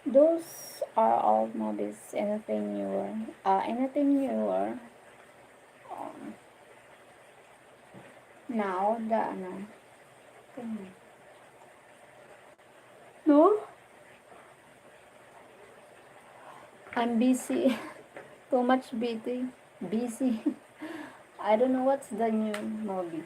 Speaker 2: Those are old movies. Anything newer. Anything newer. Um, now, the ano. No? I'm busy. Too much busy. Busy. I don't know what's the new movie.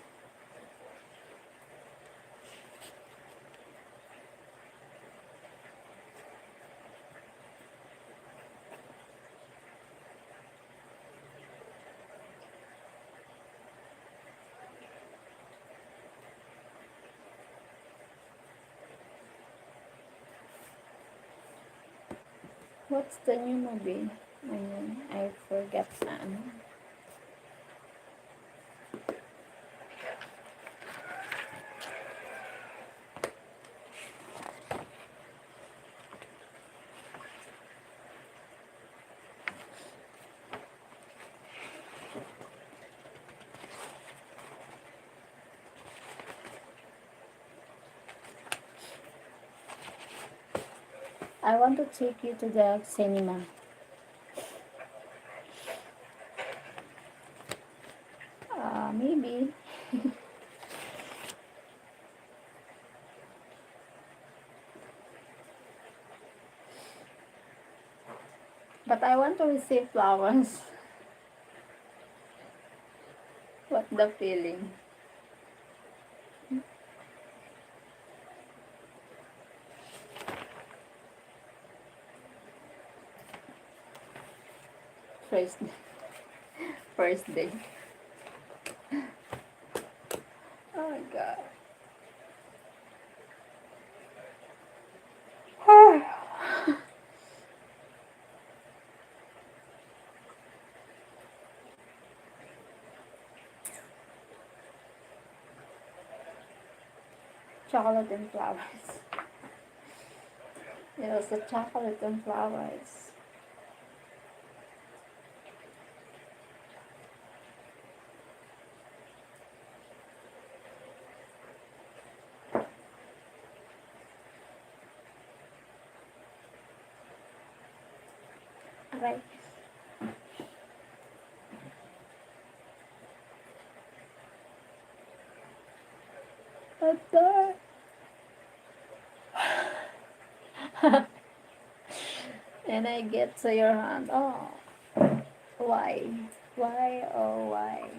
Speaker 2: What's the new movie? I forget na. I want to take you to the cinema. Maybe. But I want to receive flowers. What the feeling? First, first day. Oh my god. Chocolate and flowers. Yes, the chocolate and flowers. Right. After. And I get to your hand. Oh, why? Why? Oh, why?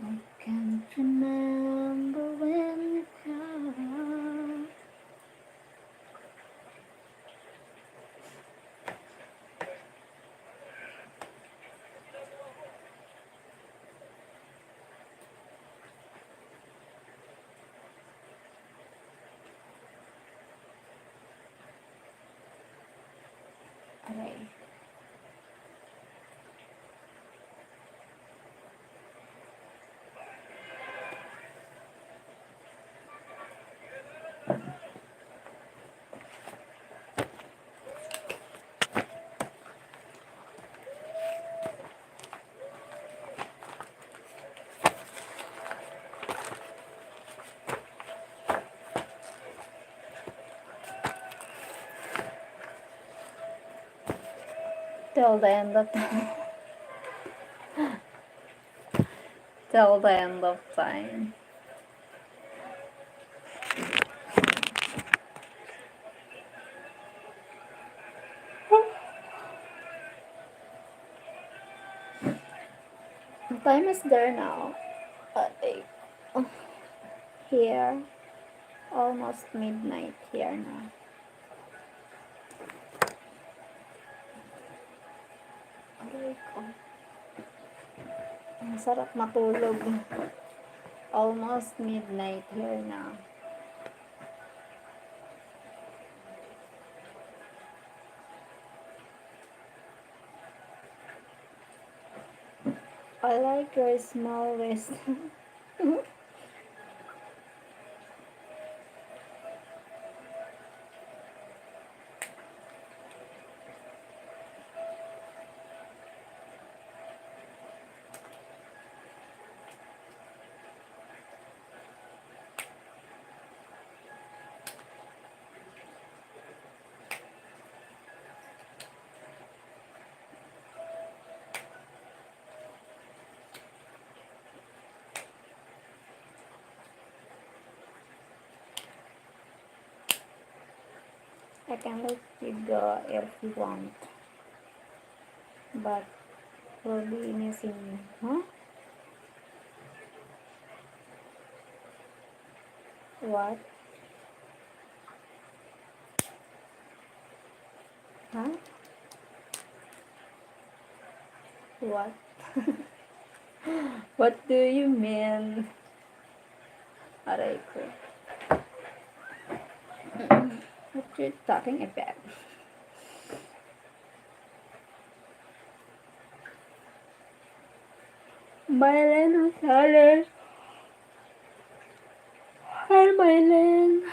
Speaker 2: I can't remember when you come. Okay. Till the end of till the end of time. The time is there now. Like, here, almost midnight here now. Aray ko. Ang sarap matulog. Almost midnight here now. I like your small waist. I can let you go if you want. But we'll be missing you. Huh? What? Huh? What? What do you mean? Aray ko. What you talking about? Mylen Gonzalez. Hi, Mylen.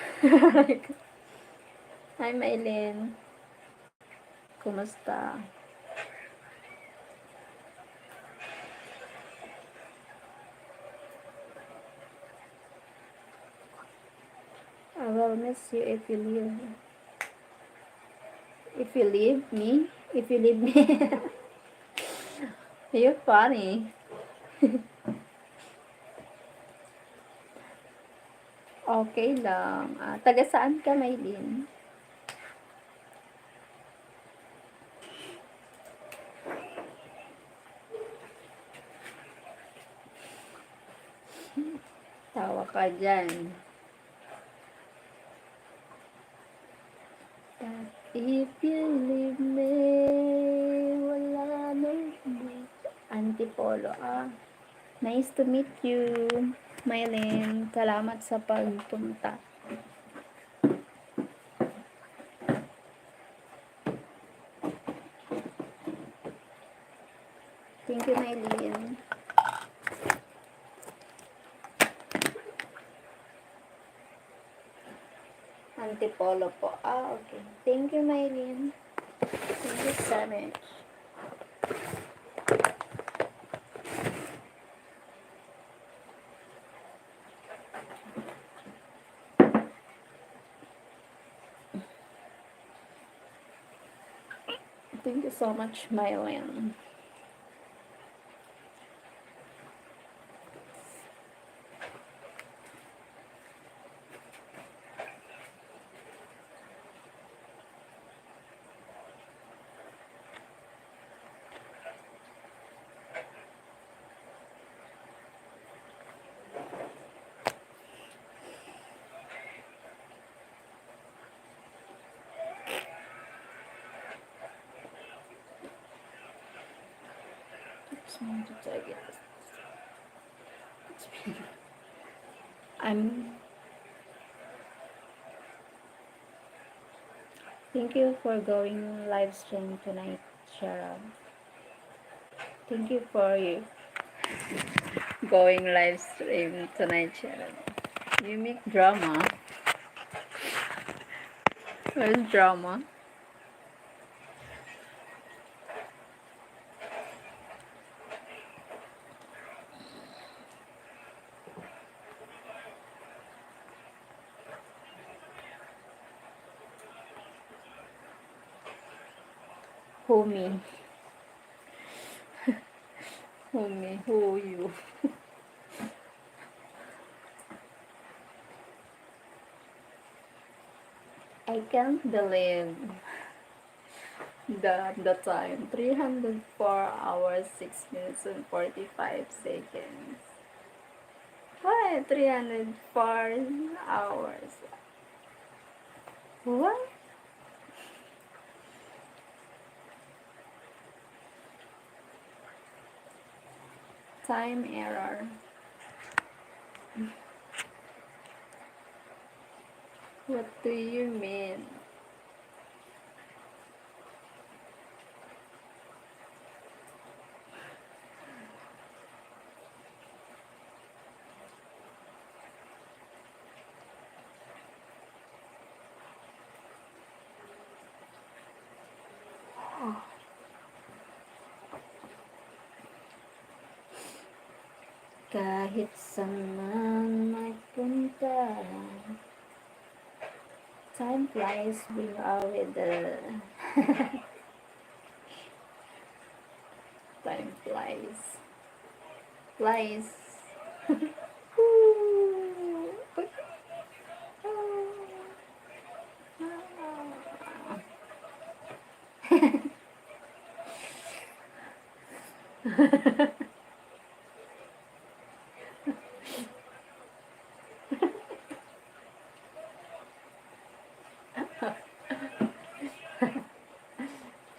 Speaker 2: Hi, Mylen. Kumusta? I will miss you if you leave. If you leave me? If you leave me? You're funny. Okay lang. Taga saan ka, Maylin? Tawa ka dyan. But if you leave me, wala nang Antipolo. Nice to meet you, Maylin. Salamat sa pagpunta. Thank you, Maylin. Antipolo po. Okay. Thank you, Maylin. Thank you so much. Thank you so much, Maylin. Just wanted to tell you this. Thank you for going live stream tonight, Sheryl. Thank you for you going live stream tonight, Sheryl. You make drama. Where's drama? Who me? Who me? Who you? I can't believe the time. 304 hours, 6 minutes and 45 seconds. Why 304 hours? What? Time error. What do you mean? Kahit saan man magpunta, time flies when you are with the time flies. Flies.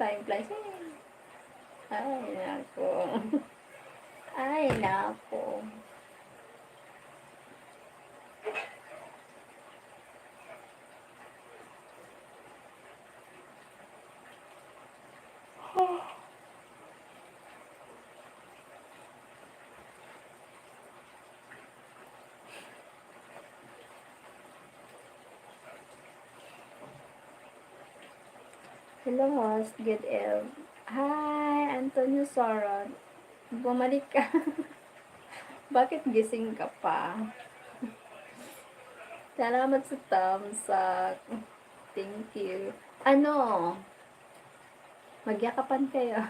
Speaker 2: Time flies. Ay, nako. Ay, nako. Hello, host. Good eve. Hi, Antonio Soron. Bumalik ka. Bakit gising ka pa? Salamat sa thumbs up. Thank you. Ano? Magyakapan kayo.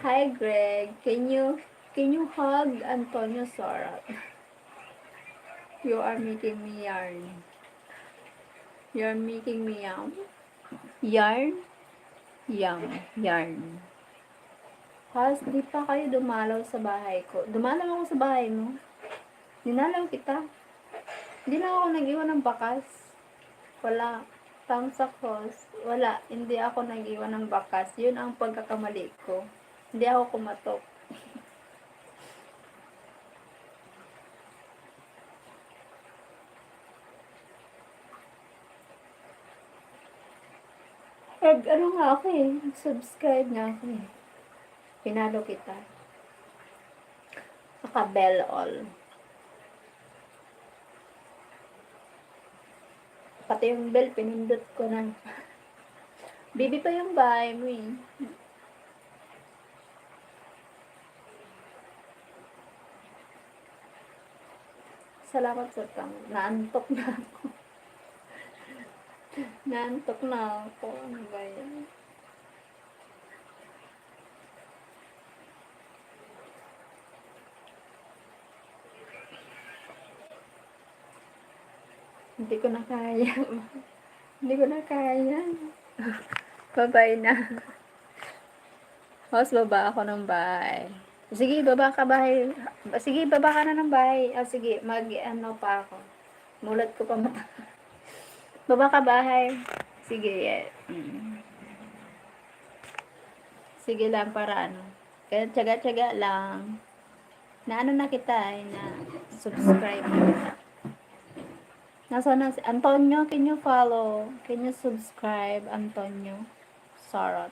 Speaker 2: Hi, Greg. Can you hug Antonio Sora? You are making me yarn. You're making me yum. Yarn? Yum. Yarn. Has, di pa kayo dumalaw sa bahay ko. Dumalaw ako sa bahay mo. Dinalaw kita. Hindi na ako nag-iwan ng bakas. Wala. Thumbs up cross. Wala. Hindi ako nag-iwan ng bakas. Yun ang pagkakamali ko. Hindi ako kumatok. Ano nga ako eh. Subscribe nga ako eh. Pinalo kita. Naka-bell all. Pati yung bell, pinindot ko na. Bibi pa yung bahay mo eh. Salamat sa tang. Naantok na ako. Naantok na ako. Ano ba yan? Hindi ko na kaya. Hindi ko na kaya. Bye-bye na. Host, baba ako ng bahay. Sige, baba ka bahay. Sige, baba ka na ng bahay. Sige, ano pa ako. Mulat ko pa mata. Baba ka bahay. Sige, Sige lang para ano. Kaya tsaga-tsaga lang. Na ano na kita na subscribe na kita. Nasaan na si Antonio? Can you follow? Can you subscribe, Antonio? Sarot.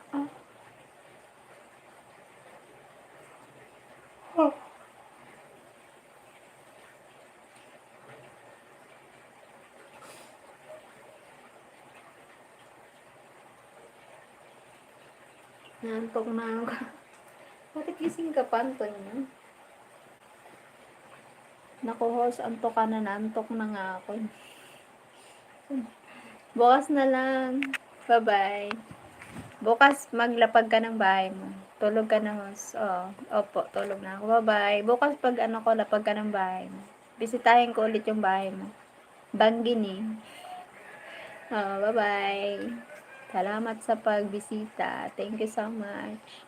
Speaker 2: Ah. Oh. Nantok na ako. Bakit gising ka pa, Antonio? Naku, host, antok ka na, nantok na nga ako. Bukas na lang. Bye-bye. Bukas, maglapag ka ng bahay mo. Tulog ka na, host. Opo, tulog na ako. Bye-bye. Bukas, pag ano ko, lapag ka ng bahay mo. Bisitahin ko ulit yung bahay mo. Banggini. Bye-bye. Salamat sa pagbisita. Thank you so much.